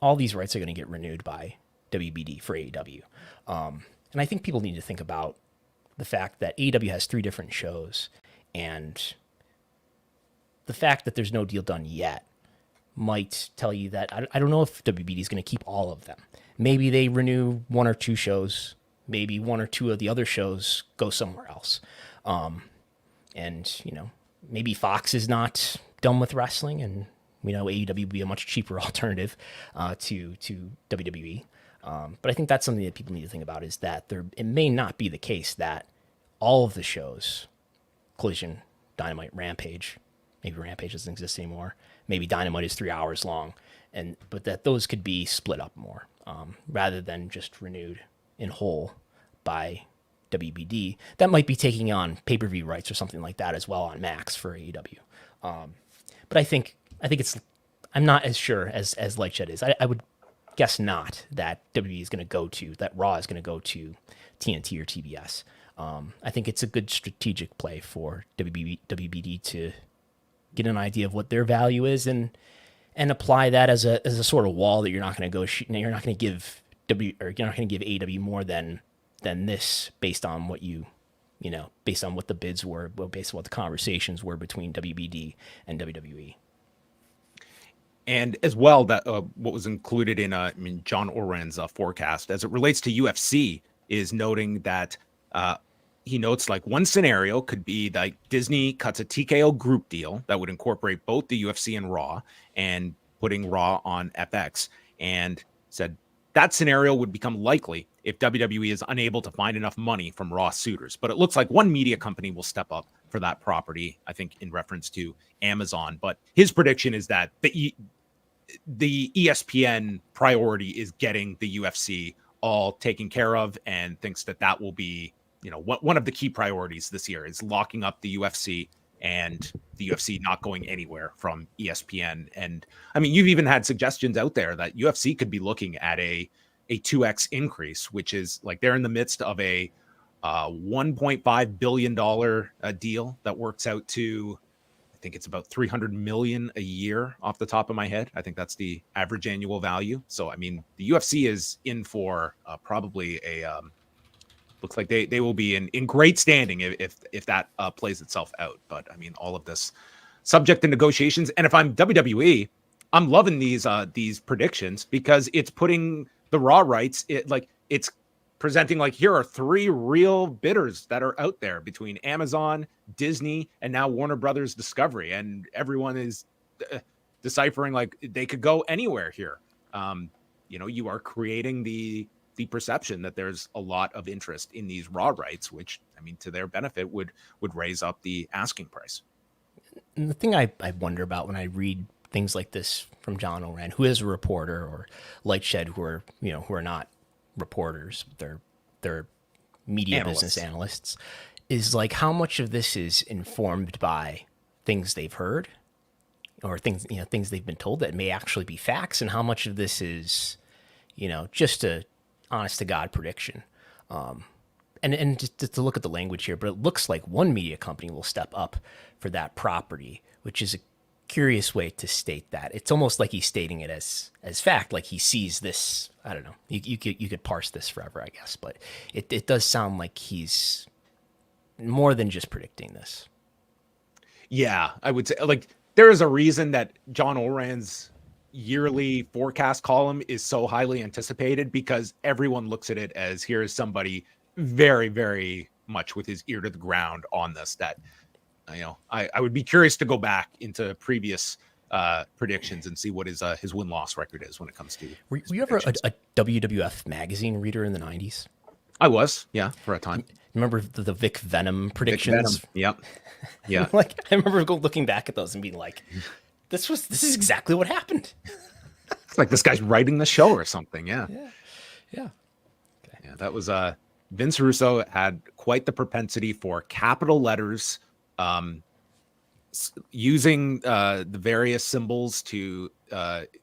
all these rights are going to get renewed by WBD for AEW. And I think people need to think about the fact that AEW has 3 different shows, and the fact that there's no deal done yet might tell you that I don't know if WBD is going to keep all of them. Maybe they renew 1 or 2 shows. Maybe 1 or 2 of the other shows go somewhere else. And maybe Fox is not done with wrestling, and AEW would be a much cheaper alternative to WWE. But I think that's something that people need to think about, is that it may not be the case that all of the shows, Collision, Dynamite, Rampage, maybe Rampage doesn't exist anymore, maybe Dynamite is 3 hours long, but that those could be split up more rather than just renewed in whole by WBD. That might be taking on pay-per-view rights or something like that as well on Max for AEW. But I think I'm not as sure as Lightshed is. I would guess not that WWE is going to go to, that Raw is going to go to TNT or TBS. I think it's a good strategic play for WBD to get an idea of what their value is and apply that as a sort of wall that you're not going to go. You're not going to give you're not going to give AEW more than this based on what based on what the bids were, based on what the conversations were between WBD and WWE. And as well, that what was included in John Oren's forecast as it relates to UFC is noting that he notes like one scenario could be like Disney cuts a TKO group deal that would incorporate both the UFC and Raw and putting Raw on FX, and said that scenario would become likely if WWE is unable to find enough money from Raw suitors. But it looks like one media company will step up for that property, I think in reference to Amazon. But his prediction is that the ESPN priority is getting the UFC all taken care of, and thinks that will be, one of the key priorities this year is locking up the UFC and the UFC not going anywhere from ESPN. And you've even had suggestions out there that UFC could be looking at a 2x increase, which is like they're in the midst of a $1.5 billion deal that works out to, I think it's about $300 million a year off the top of my head. I think that's the average annual value. So, the UFC is in for probably looks like they will be in great standing if that plays itself out. But all of this subject to negotiations. And if I'm WWE, I'm loving these predictions, because it's putting the Raw rights, it's presenting like, here are 3 real bidders that are out there between Amazon, Disney, and now Warner Brothers Discovery, and everyone is deciphering like they could go anywhere here. You are creating the perception that there's a lot of interest in these Raw rights, which to their benefit would raise up the asking price. And the thing I wonder about when I read things like this from John Oren, who is a reporter, or Lightshed, who are not reporters, they're media business analysts, is like how much of this is informed by things they've heard or things they've been told that may actually be facts, and how much of this is just a honest to God prediction. And just to look at the language here, but it looks like one media company will step up for that property, which is curious way to state that. It's almost like he's stating it as fact, like he sees this. I don't know. You could parse this forever, I guess, but it does sound like he's more than just predicting this. Yeah, I would say like there is a reason that John Oran's yearly forecast column is so highly anticipated, because everyone looks at it as here is somebody very, very much with his ear to the ground on this. That I would be curious to go back into previous predictions and see what his win-loss record is when it comes to. Were you ever a WWF magazine reader in the 90s? I was, yeah, for a time. Remember the Vic Venom predictions? Vic Venom. Yep. Yeah. Like I remember looking back at those and being like, this is exactly what happened. It's like this guy's writing the show or something. Yeah. Okay. Yeah, that was Vince Russo had quite the propensity for capital letters, using the various symbols to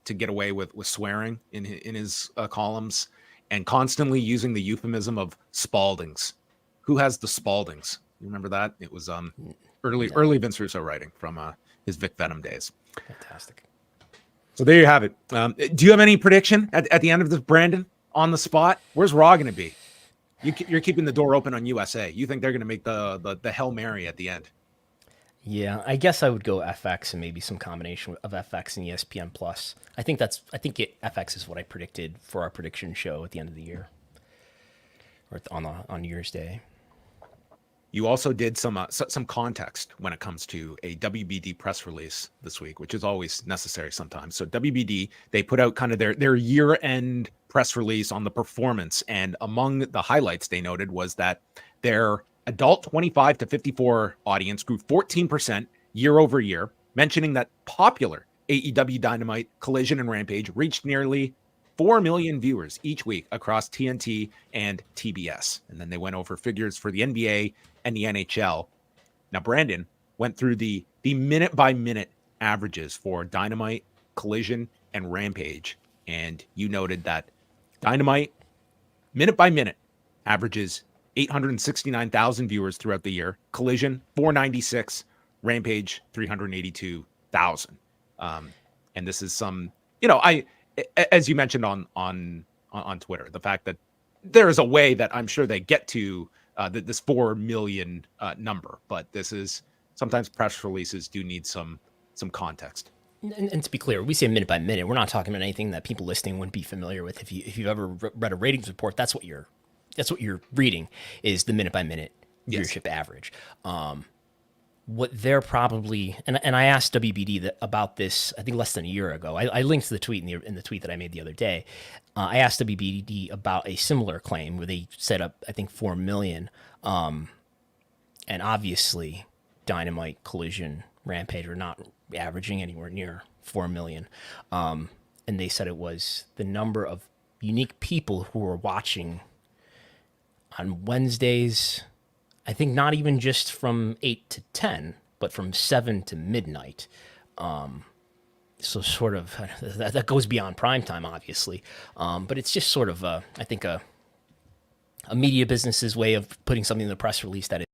get away with swearing in his columns, and constantly using the euphemism of Spaldings. Who has the Spaldings? You remember that? It was early Vince Russo writing from his Vic Venom days. Fantastic. So there you have it. Do you have any prediction at the end of this, Brandon, on the spot? Where's Raw going to be? You're keeping the door open on USA. You think they're going to make the Hail Mary at the end? Yeah, I guess I would go FX and maybe some combination of FX and ESPN Plus. I think FX is what I predicted for our prediction show at the end of the year, or on New Year's Day. You also did some context when it comes to a WBD press release this week, which is always necessary sometimes. So WBD, they put out kind of their year-end press release on the performance, and among the highlights they noted was that their adult 25 to 54 audience grew 14% year over year, mentioning that popular AEW Dynamite, Collision, and Rampage reached nearly 4 million viewers each week across TNT and TBS. And then they went over figures for the NBA and the NHL. Now, Brandon went through the minute-by-minute averages for Dynamite, Collision, and Rampage. And you noted that Dynamite, minute-by-minute, averages 869,000 viewers throughout the year. Collision, 496. Rampage, 382,000. And this is some, as you mentioned on Twitter, the fact that there is a way that I'm sure they get to this 4 million number, but this is sometimes press releases do need some context. And to be clear, we say minute by minute. We're not talking about anything that people listening wouldn't be familiar with. If you've ever read a ratings report, that's what you're reading is the minute by minute viewership average. What they're probably, and I asked WBD about this, I think less than a year ago. I linked to the tweet in the tweet that I made the other day. I asked WBD about a similar claim where they set up, I think, 4 million. And obviously, Dynamite, Collision, Rampage are not averaging anywhere near 4 million. And they said it was the number of unique people who were watching on Wednesdays. I think not even just from 8 to 10, but from 7 to midnight. So sort of that goes beyond prime time, obviously. But it's just sort of, I think, a media business's way of putting something in the press release that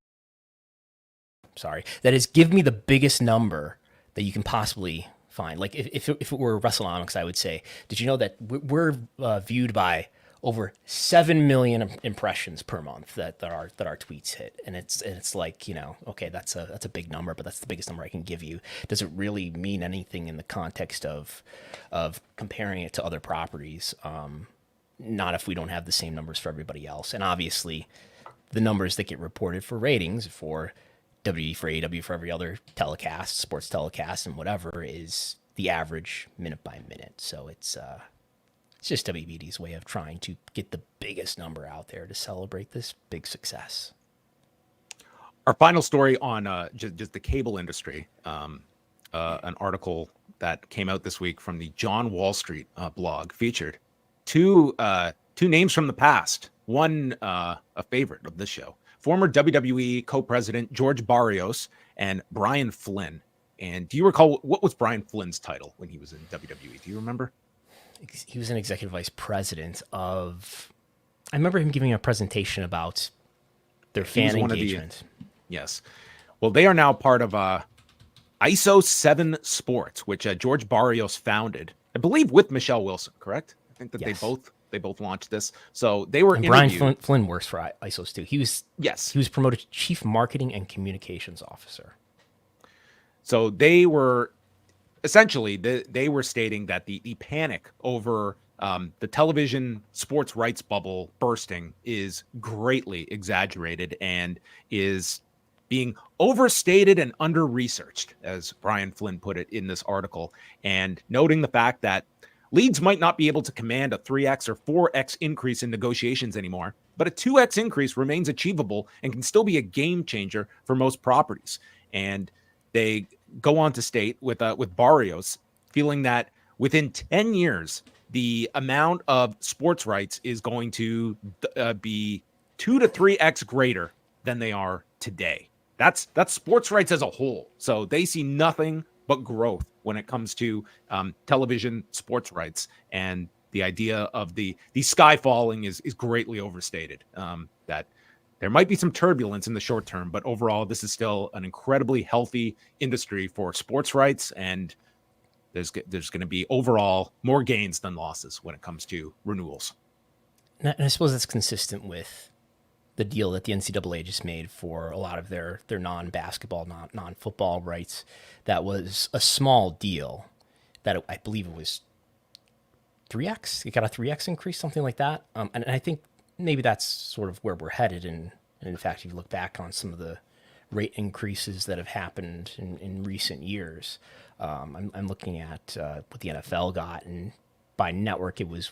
is give me the biggest number that you can possibly find. Like if it were Wrestlenomics, I would say, did you know that we're viewed by over 7 million impressions per month that our tweets hit, and it's like, okay, that's a big number, but that's the biggest number I can give you. Does it really mean anything in the context of comparing it to other properties? Not if we don't have the same numbers for everybody else. And obviously, the numbers that get reported for ratings for WWE, for AEW, for every other telecast, sports telecast, and whatever is the average minute by minute. So it's just WBD's way of trying to get the biggest number out there to celebrate this big success. Our final story on just the cable industry, an article that came out this week from the John Wall Street blog featured two names from the past. One, a favorite of this show, former WWE co-president George Barrios and Brian Flynn. And do you recall what was Brian Flynn's title when he was in WWE? Do you remember? He was an executive vice president of. I remember him giving a presentation about their fan engagement. Yes. Well, they are now part of I ISO 7 Sports, which George Barrios founded, I believe, with Michelle Wilson, correct? I think that Yes. they both launched this. So they were And interviewed. Brian Flynn works for ISOs too. He was promoted to Chief Marketing and Communications Officer. So they were essentially they were stating that the panic over the television sports rights bubble bursting is greatly exaggerated and is being overstated and under-researched, as Brian Flynn put it in this article, and noting the fact that leagues might not be able to command a 3x or 4x increase in negotiations anymore, but a 2x increase remains achievable and can still be a game changer for most properties. And they go on to state with Barrios feeling that within 10 years, the amount of sports rights is going to be 2 to 3x greater than they are today. That's sports rights as a whole. So they see nothing but growth when it comes to television sports rights. And the idea of the sky falling is greatly overstated. That there might be some turbulence in the short term, but overall, this is still an incredibly healthy industry for sports rights. And there's going to be overall more gains than losses when it comes to renewals. And I suppose that's consistent with the deal that the NCAA just made for a lot of their non-basketball, non-football rights. That was a small deal that I believe it was 3x. It got a 3x increase, something like that. And I think maybe that's sort of where we're headed. And in fact, if you look back on some of the rate increases that have happened in recent years, I'm looking at what the NFL got, and by network it was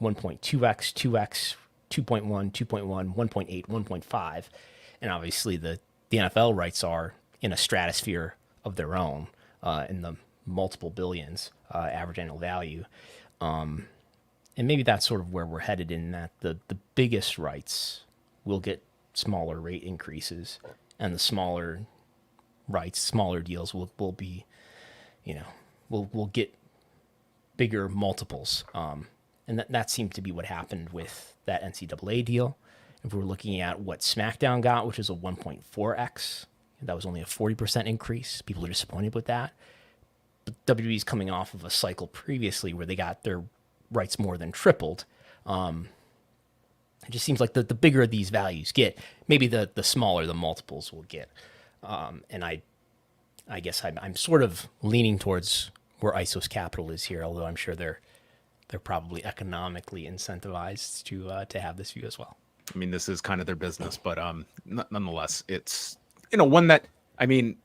1.2x, 2x, 2.1, 2.1, 1.8, 1.5. And obviously the NFL rights are in a stratosphere of their own, in the multiple billions average annual value. And maybe that's sort of where we're headed, in that the biggest rights will get smaller rate increases, and the smaller rights, smaller deals will be, we'll get bigger multiples. And that seemed to be what happened with that NCAA deal. If we're looking at what SmackDown got, which is a 1.4x, that was only a 40% increase. People are disappointed with that. But WWE's coming off of a cycle previously where they got their rights more than tripled. It just seems like the bigger these values get, maybe the smaller the multiples will get. And I guess I'm sort of leaning towards where ISO's capital is here, although I'm sure they're probably economically incentivized to have this view as well. I mean, this is kind of their business, but nonetheless, it's one that, I mean,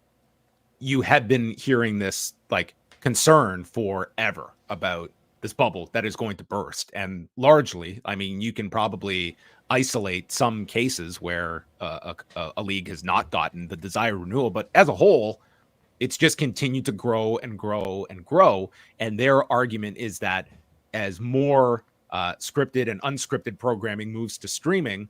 you had been hearing this like concern forever about this bubble that is going to burst, and largely, I mean, you can probably isolate some cases where a league has not gotten the desired renewal, but as a whole, it's just continued to grow and grow and grow. And their argument is that as more scripted and unscripted programming moves to streaming,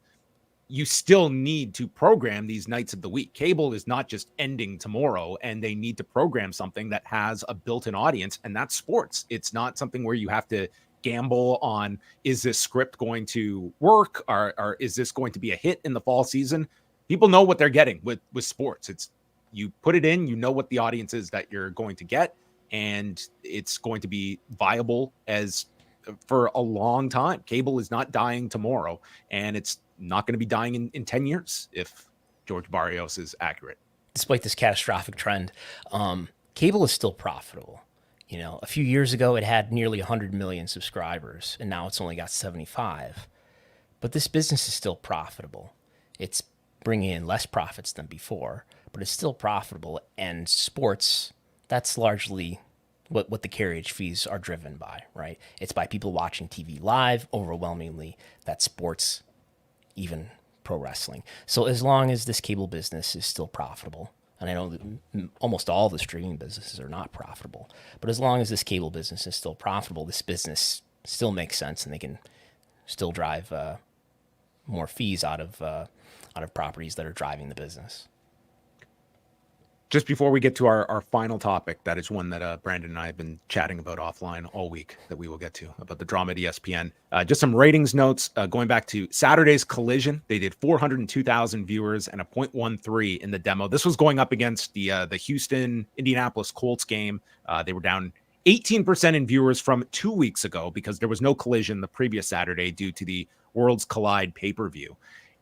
you still need to program these nights of the week. Cable is not just ending tomorrow, and they need to program something that has a built-in audience, and that's sports. It's not something where you have to gamble on, is this script going to work, or is this going to be a hit in the fall season? People know what they're getting with sports. It's, you put it in, you know what the audience is that you're going to get, and it's going to be viable as for a long time. Cable is not dying tomorrow, and it's not going to be dying in 10 years if George Barrios is accurate. Despite this catastrophic trend, cable is still profitable. A few years ago, it had nearly 100 million subscribers, and now it's only got 75. But this business is still profitable. It's bringing in less profits than before, but it's still profitable. And sports, that's largely what the carriage fees are driven by, right? It's by people watching TV live, overwhelmingly. That's sports, even pro wrestling. So as long as this cable business is still profitable, and I know that almost all the streaming businesses are not profitable, but as long as this cable business is still profitable, this business still makes sense, and they can still drive more fees out of properties that are driving the business. just before we get to our final topic, that is one that Brandon and I have been chatting about offline all week that we will get to, about the drama at ESPN. Just some ratings notes going back to Saturday's Collision. They did 402,000 viewers and a 0.13 in the demo. This was going up against the Houston-Indianapolis Colts game. They were down 18% in viewers from 2 weeks ago because there was no Collision the previous Saturday due to the Worlds Collide pay-per-view.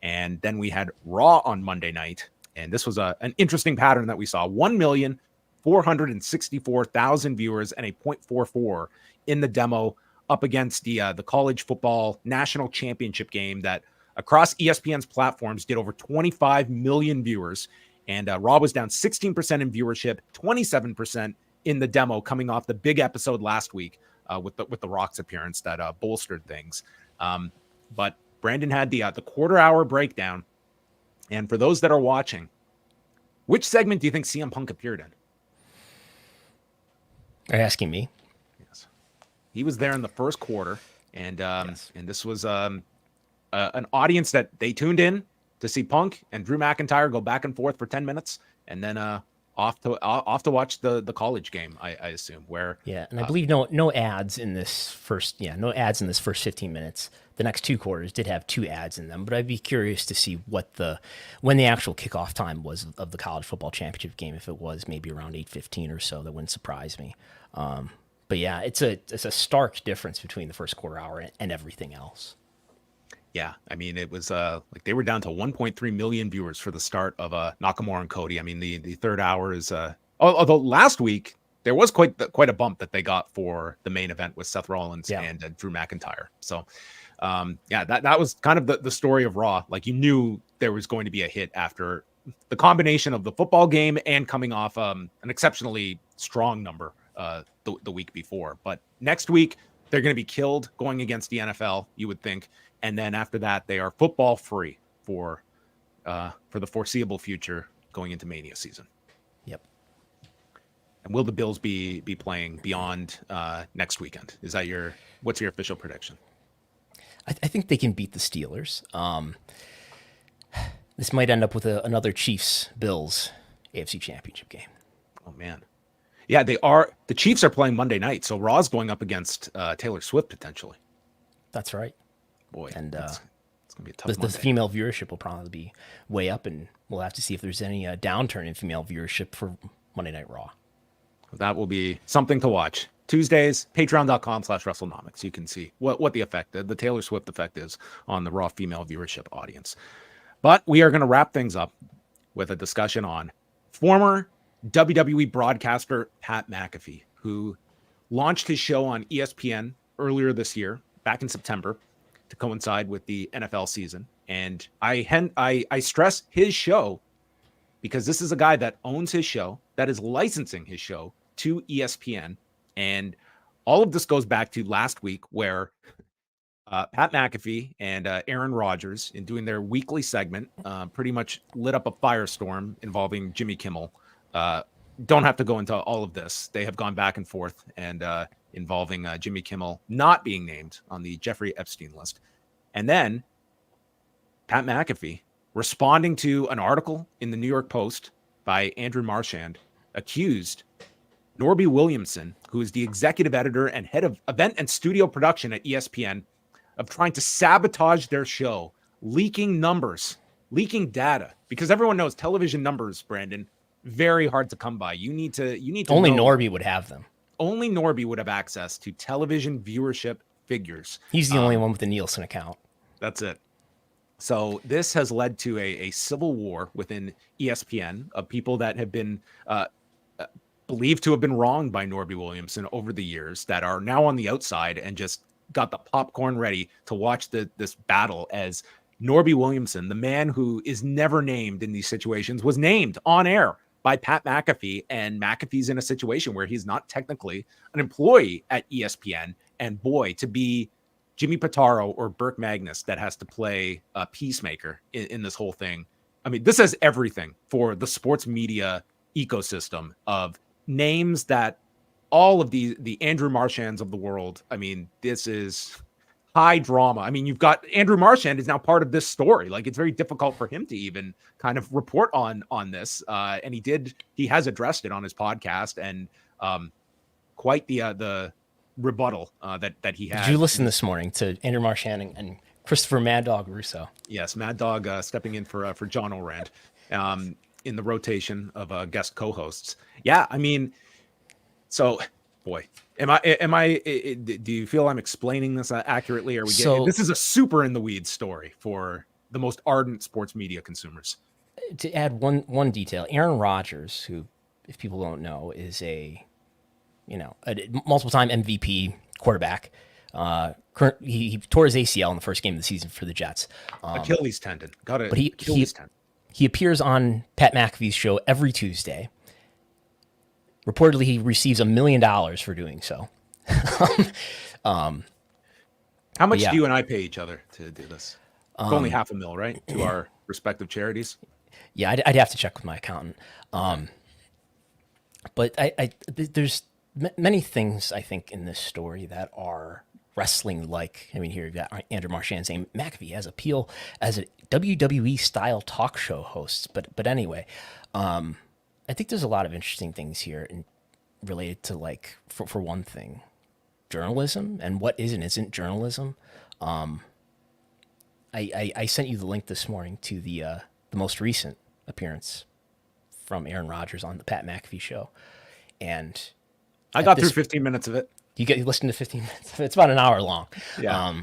And then we had Raw on Monday night. And this was an interesting pattern that we saw. 1,464,000 viewers and a 0.44 in the demo up against the college football national championship game that across ESPN's platforms did over 25 million viewers. And Raw was down 16% in viewership, 27% in the demo, coming off the big episode last week with the Rock's appearance that bolstered things. But Brandon had the quarter-hour breakdown. And for those that are watching, which segment do you think CM Punk appeared in? Are you asking me? Yes. He was there in the first quarter, and Yes. and this was an audience that they tuned in to see Punk and Drew McIntyre go back and forth for 10 minutes, and then off to watch the college game, I assume. Where And I believe no ads in this first 15 minutes. The next two quarters did have 2 ads in them, but I'd be curious to see when the actual kickoff time was of the college football championship game. If it was maybe around 8:15 or so, that wouldn't surprise me. But yeah, it's a stark difference between the first quarter hour and everything else. Yeah, I mean, it was like they were down to 1.3 million viewers for the start of Nakamura and Cody. I mean, the third hour is although last week there was quite a bump that they got for the main event with Seth Rollins and Drew McIntyre. So that was kind of the story of Raw. Like, you knew there was going to be a hit after the combination of the football game and coming off an exceptionally strong number the week before. But next week they're going to be killed going against the NFL, you would think. And then after that, they are football free for the foreseeable future going into Mania season. Yep. And will the Bills be playing beyond next weekend? What's your official prediction? I think they can beat the Steelers. This might end up with another Chiefs-Bills AFC Championship game. Oh, man. Yeah, they are. The Chiefs are playing Monday night, so Raw's going up against Taylor Swift potentially. That's right. Boy, and it's going to be a tough the female viewership will probably be way up, and we'll have to see if there's any downturn in female viewership for Monday Night Raw. That will be something to watch. Tuesdays, patreon.com/Wrestlenomics. You can see what the effect, the Taylor Swift effect is on the Raw female viewership audience. But we are going to wrap things up with a discussion on former WWE broadcaster Pat McAfee, who launched his show on ESPN earlier this year, back in September, to coincide with the NFL season. And I stress his show because this is a guy that owns his show, that is licensing his show to ESPN. And all of this goes back to last week, where Pat McAfee and Aaron Rodgers, in doing their weekly segment, pretty much lit up a firestorm involving Jimmy Kimmel. Don't have to go into all of this. They have gone back and forth, and involving Jimmy Kimmel not being named on the Jeffrey Epstein list. And then Pat McAfee, responding to an article in the New York Post by Andrew Marchand, accused Norby Williamson, who is the executive editor and head of event and studio production at ESPN, of trying to sabotage their show, leaking numbers, leaking data, because everyone knows television numbers, Brandon, very hard to come by. You need to only know. Norby would have them. Only Norby would have access to television viewership figures. He's the only one with a Nielsen account. That's it. So this has led to a civil war within ESPN of people that have been believed to have been wronged by Norby Williamson over the years, that are now on the outside and just got the popcorn ready to watch this battle, as Norby Williamson, the man who is never named in these situations, was named on air by Pat McAfee. And McAfee's in a situation where he's not technically an employee at ESPN. And boy, to be Jimmy Pitaro or Burke Magnus that has to play a peacemaker in this whole thing. I mean, this has everything for the sports media ecosystem of names that all of the Andrew Marchands of the world. I mean, this is high drama. I mean, you've got Andrew Marchand is now part of this story. Like, it's very difficult for him to even kind of report on this. And he has addressed it on his podcast, and quite the rebuttal that he had. Did you listen this morning to Andrew Marchand and Christopher Mad Dog Russo? Yes, Mad Dog stepping in for John Orand in the rotation of guest co-hosts. Yeah, I mean, so boy, am I? Do you feel I'm explaining this accurately? Are we getting? This is a super in the weeds story for the most ardent sports media consumers. To add one detail, Aaron Rodgers, who, if people don't know, is a multiple time MVP quarterback. He tore his ACL in the first game of the season for the Jets. Achilles tendon. Achilles tendon. He appears on Pat McAfee's show every Tuesday. Reportedly, he receives $1 million for doing so. How much do you and I pay each other to do this? It's only $500,000, right? To our respective charities. Yeah, I'd have to check with my accountant. But there's many things, I think, in this story that are wrestling-like. I mean, here you've got Andrew Marchand saying McAfee has appeal as a WWE-style talk show host. But anyway, I think there's a lot of interesting things here related to, like, for one thing, journalism and what is and isn't journalism. I sent you the link this morning to the most recent appearance from Aaron Rodgers on the Pat McAfee show, and I got through 15 minutes of it. You listened to 15 minutes of it. It's about an hour long. Yeah.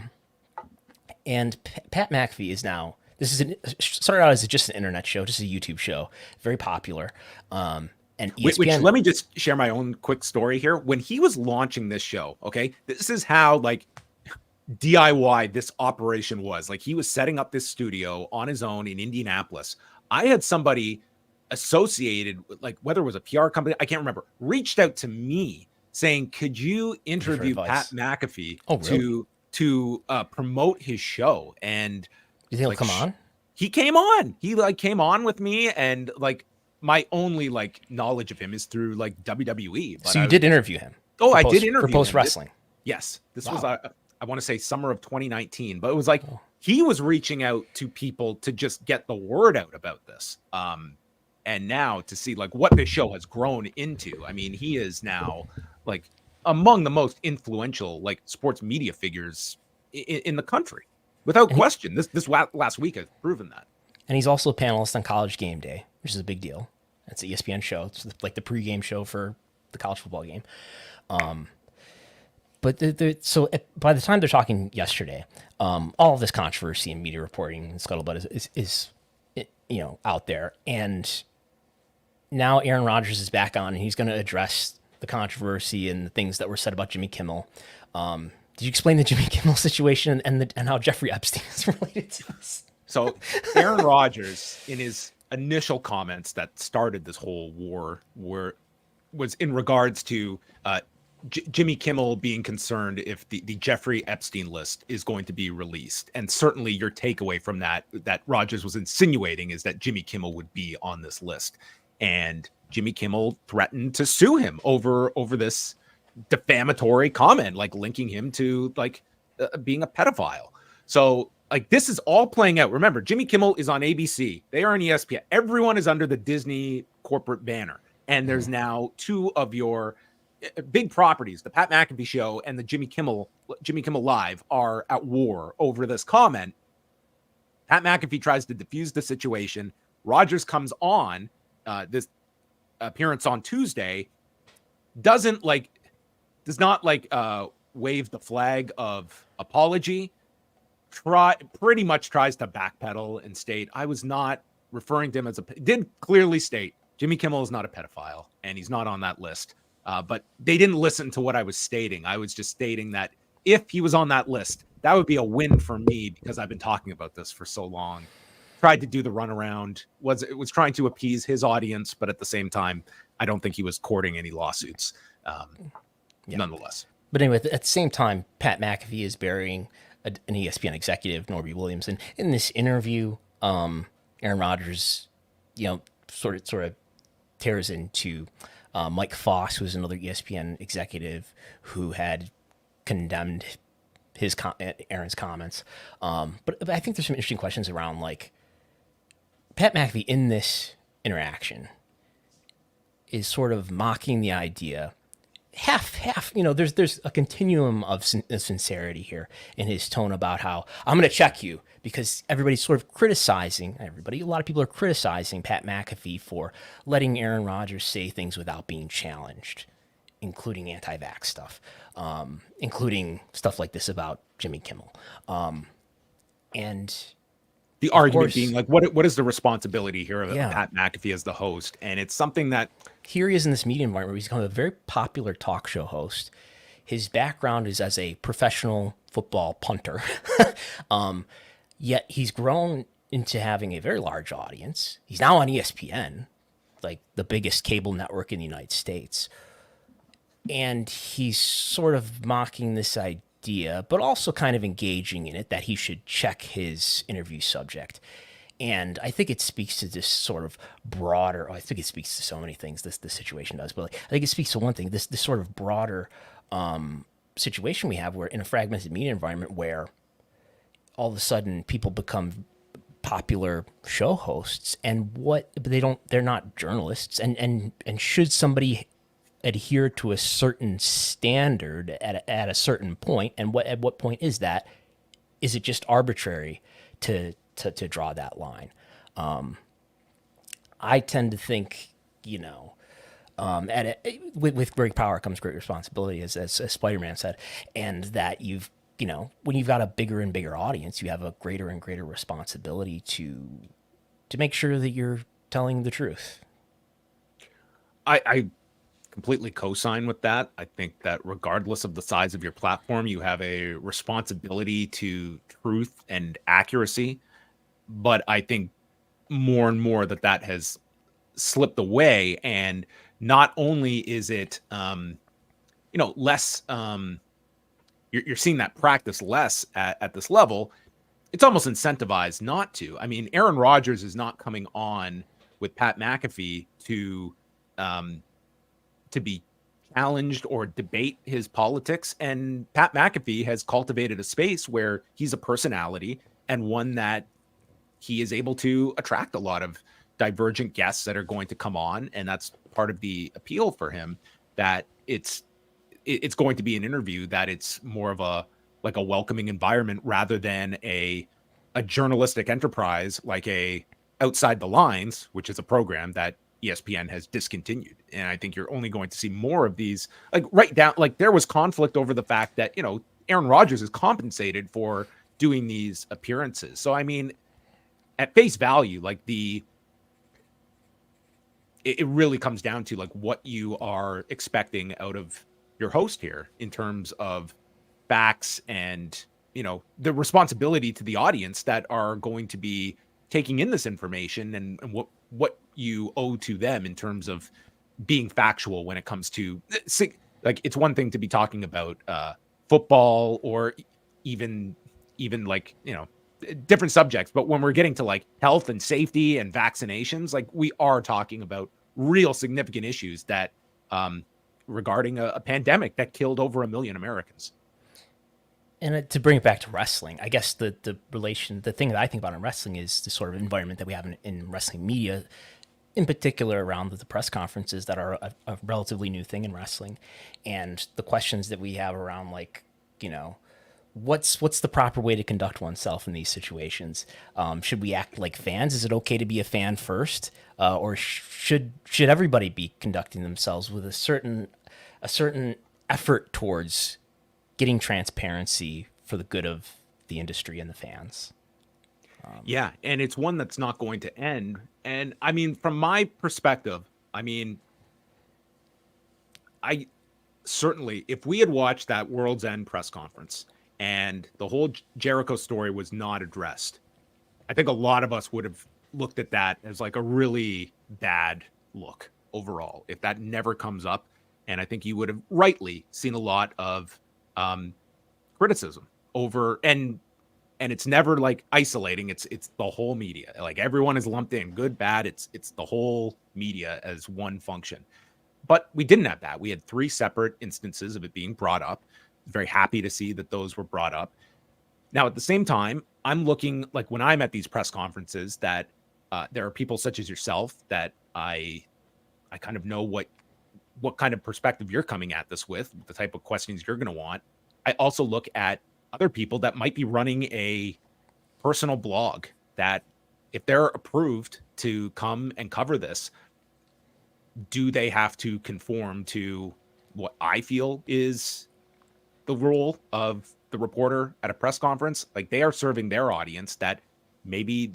And Pat McAfee is now, started out as just an internet show, just a YouTube show, very popular. And ESPN, let me just share my own quick story here. When he was launching this show, okay, this is how like DIY this operation was. Like, he was setting up this studio on his own in Indianapolis. I had somebody associated with, like, whether it was a PR company, I can't remember, reached out to me saying, could you interview Pat McAfee to promote his show? And you think he'll come on? He came on. He came on with me, and like my only knowledge of him is through WWE. But so you did interview him? Oh, I did interview for Post Wrestling. Yes, this was I want to say summer of 2019, but it was like he was reaching out to people to just get the word out about this. And now to see like what this show has grown into. I mean, he is now like among the most influential like sports media figures in the country, without question. This last week has proven that. And he's also a panelist on College Game Day, which is a big deal. It's an ESPN show. It's like the pregame show for the college football game. But so by the time they're talking yesterday, all of this controversy and media reporting and scuttlebutt is out there. And now Aaron Rodgers is back on, and he's going to address the controversy and the things that were said about Jimmy Kimmel. Did you explain the Jimmy Kimmel situation and how Jeffrey Epstein is related to this? So Aaron Rodgers, in his initial comments that started this whole war, was in regards to Jimmy Kimmel being concerned if the Jeffrey Epstein list is going to be released. And certainly your takeaway from that Rodgers was insinuating is that Jimmy Kimmel would be on this list. And Jimmy Kimmel threatened to sue him over this defamatory comment, like linking him to being a pedophile. So like this is all playing out. Remember, Jimmy Kimmel is on ABC. They are on ESPN. Everyone is under the Disney corporate banner. And there's now two of your big properties, the Pat McAfee show and the Jimmy Kimmel Live, are at war over this comment. Pat McAfee tries to diffuse the situation. Rodgers comes on this appearance on Tuesday, does not wave the flag of apology, pretty much tries to backpedal and state, I was not referring to him as did clearly state Jimmy Kimmel is not a pedophile and he's not on that list. But they didn't listen to what I was stating. I was just stating that if he was on that list, that would be a win for me because I've been talking about this for so long. Tried to do the runaround, was trying to appease his audience, but at the same time, I don't think he was courting any lawsuits. Nonetheless. But anyway, at the same time, Pat McAfee is burying an ESPN executive, Norby Williamson. In this interview, Aaron Rodgers, sort of tears into Mike Foss, who was another ESPN executive who had condemned Aaron's comments. But I think there's some interesting questions around like Pat McAfee in this interaction is sort of mocking the idea. Half, there's a continuum of sincerity here in his tone about how I'm going to check you because everybody's sort of criticizing a lot of people are criticizing Pat McAfee for letting Aaron Rodgers say things without being challenged, including anti-vax stuff, including stuff like this about Jimmy Kimmel. And the argument being like, what is the responsibility here of Pat McAfee as the host? And it's something that here he is in this media environment where he's become a very popular talk show host. His background is as a professional football punter. Yet he's grown into having a very large audience. He's now on ESPN, like the biggest cable network in the United States. And he's sort of mocking this idea, but also kind of engaging in it that he should check his interview subject. And I think it speaks to this sort of broader, I think it speaks to so many things this situation does, but I think it speaks to one thing, this sort of broader situation we have where in a fragmented media environment where all of a sudden people become popular show hosts and they're not journalists. And should somebody adhere to a certain standard at a certain point, and at what point is that? Is it just arbitrary to draw that line? I tend to think, with great power comes great responsibility, as Spider-Man said, and that when you've got a bigger and bigger audience, you have a greater and greater responsibility to make sure that you're telling the truth. I completely co-sign with that. I think that regardless of the size of your platform, you have a responsibility to truth and accuracy. But I think more and more that has slipped away. And not only is it, less, you're seeing that practice less at this level, it's almost incentivized not to. I mean, Aaron Rodgers is not coming on with Pat McAfee to be challenged or debate his politics. And Pat McAfee has cultivated a space where he's a personality and one that he is able to attract a lot of divergent guests that are going to come on. And that's part of the appeal for him, that it's going to be an interview that it's more of a welcoming environment rather than a journalistic enterprise like a Outside the Lines, which is a program that ESPN has discontinued. And I think you're only going to see more of these, there was conflict over the fact that, Aaron Rodgers is compensated for doing these appearances. So, I mean, at face value, it really comes down to what you are expecting out of your host here in terms of facts and, the responsibility to the audience that are going to be taking in this information and what you owe to them in terms of being factual when it comes to it's one thing to be talking about football or even different subjects, but when we're getting to health and safety and vaccinations, we are talking about real significant issues that regarding a pandemic that killed over 1 million Americans. And to bring it back to wrestling, I guess the thing that I think about in wrestling is the sort of environment that we have in wrestling media, in particular around the press conferences that are a relatively new thing in wrestling, and the questions that we have around what's the proper way to conduct oneself in these situations? Should we act like fans? Is it okay to be a fan first, or should everybody be conducting themselves with a certain effort towards getting transparency for the good of the industry and the fans? Yeah, and it's one that's not going to end. And I mean, from my perspective, I certainly, if we had watched that World's End press conference and the whole Jericho story was not addressed, I think a lot of us would have looked at that as a really bad look overall if that never comes up. And I think you would have rightly seen a lot of criticism over, and it's never isolating. It's the whole media. Everyone is lumped in, good, bad. It's the whole media as one function. But we didn't have that. We had 3 separate instances of it being brought up. very happy to see that those were brought up. Now, at the same time, I'm looking, like when I'm at these press conferences, that there are people such as yourself that I kind of know what kind of perspective you're coming at this with, the type of questions you're going to want. I also look at other people that might be running a personal blog that if they're approved to come and cover this, do they have to conform to what I feel is the role of the reporter at a press conference? Like, they are serving their audience that maybe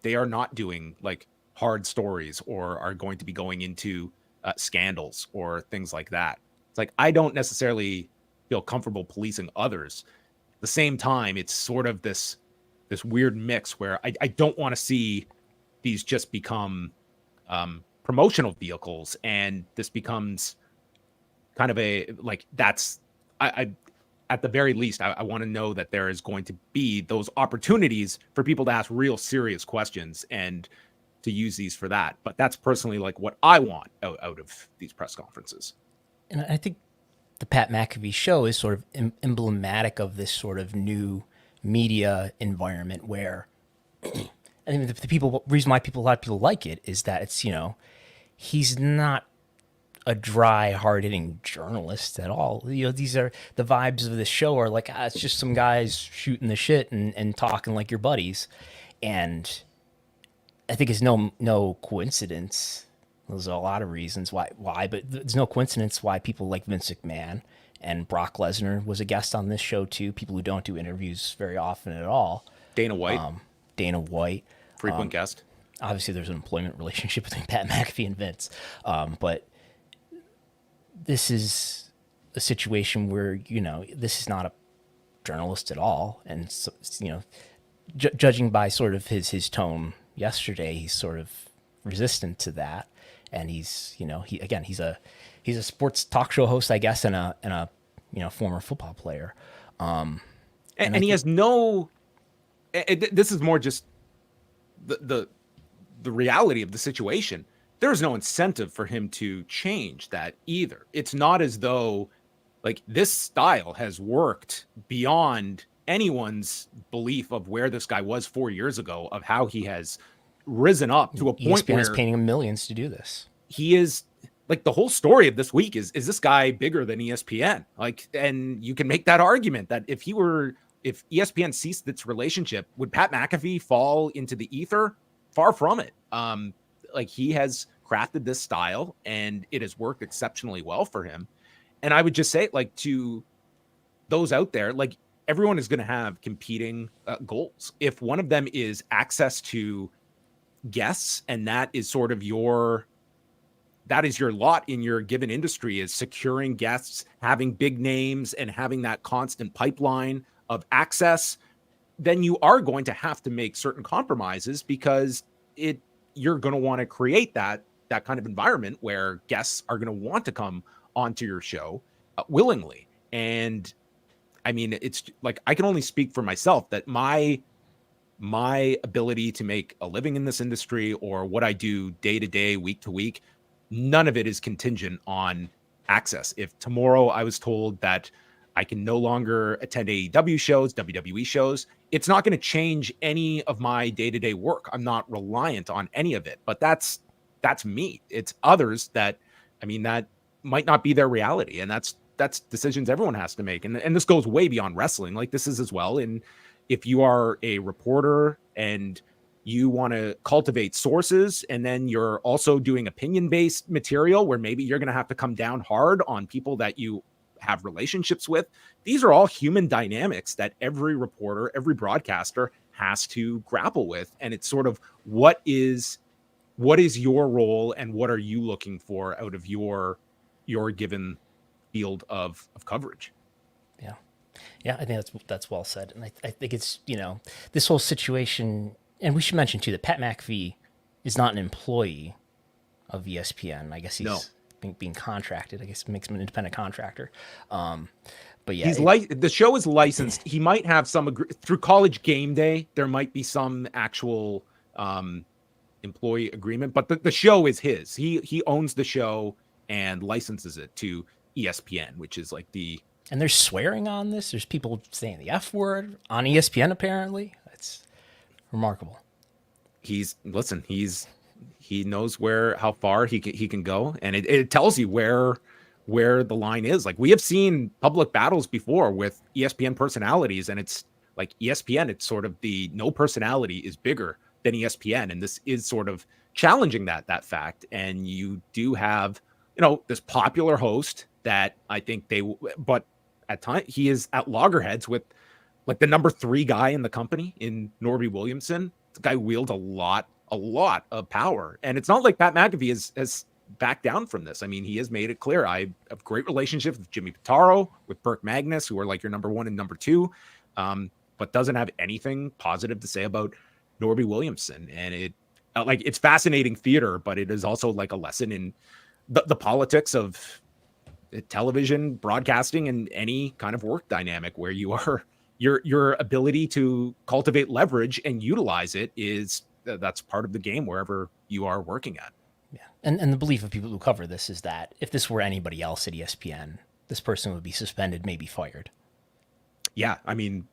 they are not doing like hard stories or are going to be going into scandals or things like that. It's like, I don't necessarily feel comfortable policing others. At the same time, it's sort of this weird mix where I don't want to see these just become promotional vehicles, and this becomes kind of a, like, that's, I at the very least, I want to know that there is going to be those opportunities for people to ask real serious questions and to use these for that. But that's personally like what I want out of these press conferences. And I think the Pat McAfee show is sort of emblematic of this sort of new media environment where I think the reason why a lot of people like it is that it's, he's not a dry, hard-hitting journalist at all. These are the vibes of this show are like, it's just some guys shooting the shit and talking like your buddies. And I think it's no coincidence. There's a lot of reasons why, but there's no coincidence why people like Vince McMahon and Brock Lesnar was a guest on this show too. People who don't do interviews very often at all. Dana White, frequent guest. Obviously, there's an employment relationship between Pat McAfee and Vince, but this is a situation where this is not a journalist at all, and so, judging by sort of his tone yesterday, he's sort of resistant to that, and he's he's a sports talk show host, I guess, and a former football player, and he has no. This is more just the reality of the situation. There's no incentive for him to change that either. It's not as though like this style has worked beyond anyone's belief of where this guy was 4 years ago, of how he has risen up to a point ESPN where is paying him millions to do this. He is like, the whole story of this week is this guy bigger than ESPN? Like, and you can make that argument that if ESPN ceased its relationship, would Pat McAfee fall into the ether? Far from it. Like, he has crafted this style and it has worked exceptionally well for him. And I would just say, like, to those out there, like, everyone is going to have competing goals. If one of them is access to guests, and that is sort of your lot in your given industry, is securing guests, having big names, and having that constant pipeline of access, then you are going to have to make certain compromises, because you're going to want to create that kind of environment where guests are going to want to come onto your show willingly. And I mean, it's like, I can only speak for myself that my ability to make a living in this industry, or what I do day to day, week to week, none of it is contingent on access. If tomorrow I was told that I can no longer attend AEW shows, WWE shows, it's not going to change any of my day-to-day work. I'm not reliant on any of it, but that's me. It's others that might not be their reality. And that's decisions everyone has to make. And this goes way beyond wrestling. Like, this is as well. And if you are a reporter and you want to cultivate sources, and then you're also doing opinion-based material where maybe you're going to have to come down hard on people that you have relationships with, these are all human dynamics that every reporter, every broadcaster has to grapple with. And it's sort of, what is your role, and what are you looking for out of your given field of coverage? Yeah, I think that's well said. And I think it's, this whole situation, and we should mention too that Pat McAfee is not an employee of ESPN. I guess he's being contracted. I guess it makes him an independent contractor. But yeah, the show is licensed. He might have some through College Game Day. There might be some actual employee agreement, but the show is his. He owns the show and licenses it to ESPN, which is like the And there's swearing on this. There's people saying the F word on ESPN, apparently. That's remarkable. He knows how far he can go, and it tells you where the line is. Like, we have seen public battles before with ESPN personalities, and it's like ESPN, it's sort of the no personality is bigger than ESPN, and this is sort of challenging that fact. And you do have, this popular host that I think but at times he is at loggerheads with like the number 3 guy in the company in Norby Williamson. The guy wields a lot of power, and it's not like Pat McAfee has backed down from this. I mean, he has made it clear. I have great relationships with Jimmy Pitaro, with Burke Magnus, who are like your number 1 and number 2, but doesn't have anything positive to say about Norby Williamson. And it's fascinating theater, but it is also like a lesson in the politics of television broadcasting and any kind of work dynamic where you are your ability to cultivate leverage and utilize it that's part of the game wherever you are working at. Yeah. And the belief of people who cover this is that if this were anybody else at ESPN, this person would be suspended, maybe fired. Yeah. I mean,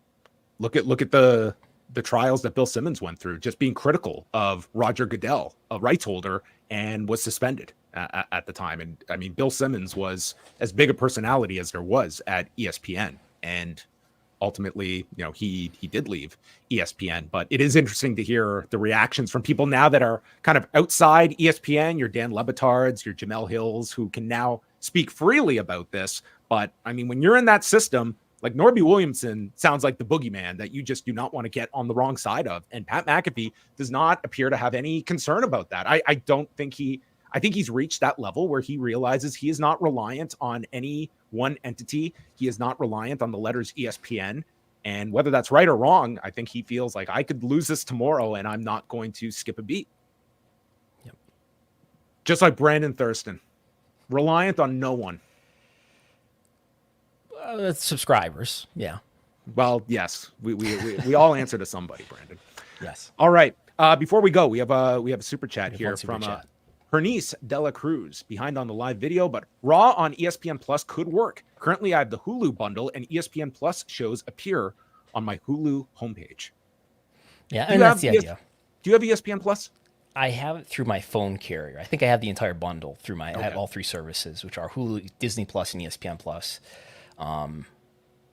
look at the trials that Bill Simmons went through, just being critical of Roger Goodell, a rights holder, and was suspended at the time. And I mean, Bill Simmons was as big a personality as there was at ESPN, and ultimately, he did leave ESPN. But it is interesting to hear the reactions from people now that are kind of outside ESPN, your Dan Le Batards, your Jamel Hills, who can now speak freely about this. But I mean, when you're in that system, like Norby Williamson sounds like the boogeyman that you just do not want to get on the wrong side of. And Pat McAfee does not appear to have any concern about that. I think he's reached that level where he realizes he is not reliant on any one entity. He is not reliant on the letters ESPN. And whether that's right or wrong, I think he feels like I could lose this tomorrow and I'm not going to skip a beat. Yep. Just like Brandon Thurston, reliant on no one. Subscribers. Yeah. Well, yes, we all answer to somebody, Brandon. Yes. All right. Before we go, we have a super chat here from chat. Hernice Dela Cruz, behind on the live video, but Raw on ESPN Plus could work. Currently, I have the Hulu bundle, and ESPN Plus shows appear on my Hulu homepage. Yeah, and that's the idea. Do you have ESPN Plus? I have it through my phone carrier. I think I have the entire bundle through I have all 3 services, which are Hulu, Disney Plus, and ESPN Plus.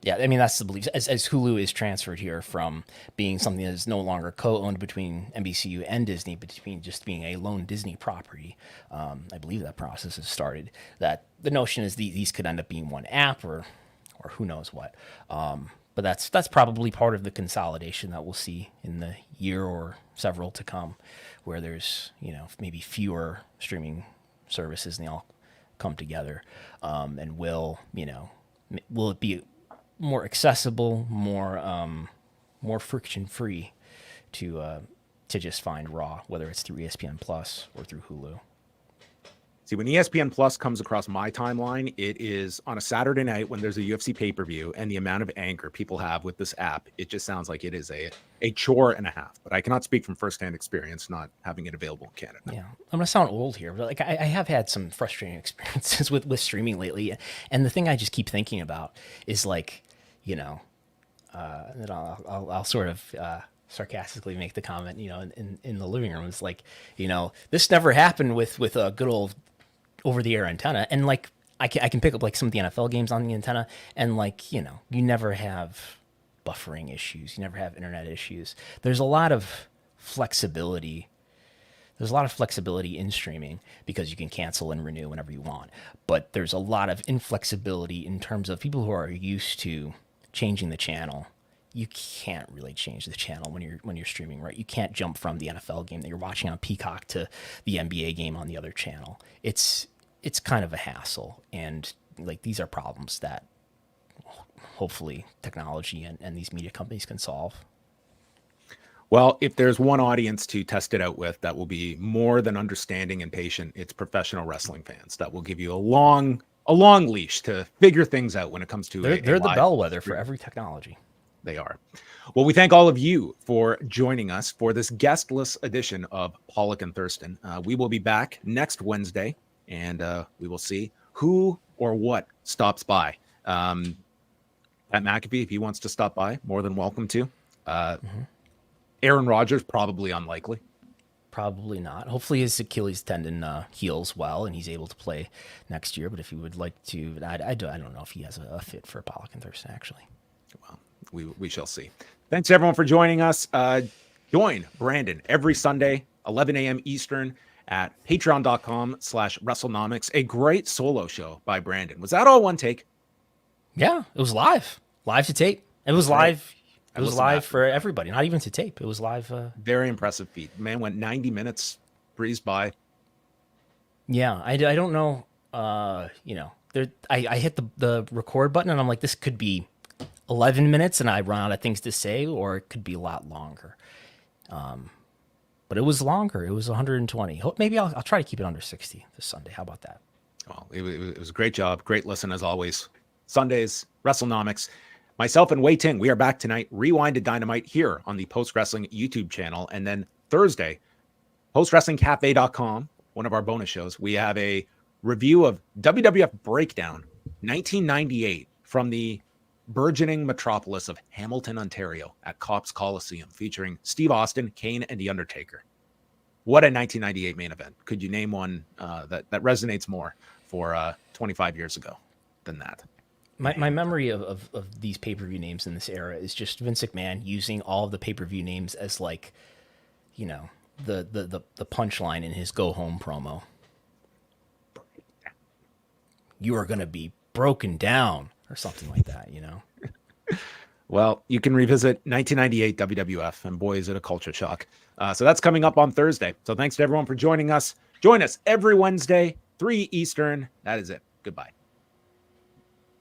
Yeah, I mean, that's the belief. As Hulu is transferred here from being something that is no longer co-owned between NBCU and Disney, but between just being a lone Disney property, I believe that process has started. That the notion is these could end up being one app or who knows what. But that's probably part of the consolidation that we'll see in the year or several to come, where there's maybe fewer streaming services and they all come together. And will it be more accessible, more friction free to just find Raw, whether it's through ESPN Plus or through Hulu. See, when ESPN Plus comes across my timeline, it is on a Saturday night when there's a UFC pay-per-view, and the amount of anger people have with this app, it just sounds like it is a chore and a half. But I cannot speak from firsthand experience not having it available in Canada. Yeah, I'm gonna sound old here, but I have had some frustrating experiences with streaming lately, and the thing I just keep thinking about is and I'll sort of sarcastically make the comment, in the living room, it's like, this never happened with a good old over-the-air antenna, and I can pick up some of the NFL games on the antenna, and you never have buffering issues, you never have internet issues. There's a lot of flexibility. There's a lot of flexibility in streaming because you can cancel and renew whenever you want, but there's a lot of inflexibility in terms of people who are used to changing the channel. You can't really change the channel when you're streaming, right? You can't jump from the NFL game that you're watching on Peacock to the NBA game on the other channel. It's kind of a hassle, and these are problems that hopefully technology and these media companies can solve. Well, if there's one audience to test it out with that will be more than understanding and patient, it's professional wrestling fans that will give you a long leash to figure things out when it comes to they're the bellwether for every technology. They are. Well, we thank all of you for joining us for this guestless edition of Pollock and Thurston. We will be back next Wednesday, and we will see who or what stops by. Pat McAfee, if he wants to stop by, more than welcome to. Aaron Rodgers, probably unlikely. Probably not. Hopefully his Achilles tendon heals well and he's able to play next year. But if he would like to, I don't know if he has a fit for Pollock and Thurston, actually. Well, we shall see. Thanks, everyone, for joining us. Join Brandon every Sunday, 11 a.m. Eastern at patreon.com/Wrestlenomics. A great solo show by Brandon. Was that all one take? Yeah, it was live to tape. It was live. It was live for everybody, not even to tape. It was live. Very impressive feat. Man went 90 minutes, breezed by. Yeah, I don't know. I hit the record button and I'm like, this could be 11 minutes and I run out of things to say, or it could be a lot longer. But it was longer. It was 120. Maybe I'll try to keep it under 60 this Sunday. How about that? Well, it was a great job. Great listen as always. Sundays, Wrestlenomics. Myself and Wei Ting, we are back tonight. Rewind to Dynamite here on the Post Wrestling YouTube channel. And then Thursday, postwrestlingcafe.com, one of our bonus shows. We have a review of WWF Breakdown 1998 from the burgeoning metropolis of Hamilton, Ontario at Cops Coliseum, featuring Steve Austin, Kane, and The Undertaker. What a 1998 main event. Could you name one that resonates more for 25 years ago than that? My memory of these pay-per-view names in this era is just Vince McMahon using all of the pay-per-view names as like, the punchline in his go home promo. You are going to be broken down or something like that, Well, you can revisit 1998 WWF, and boy, is it a culture shock. So that's coming up on Thursday. So thanks to everyone for joining us. Join us every Wednesday, 3 Eastern. That is it. Goodbye.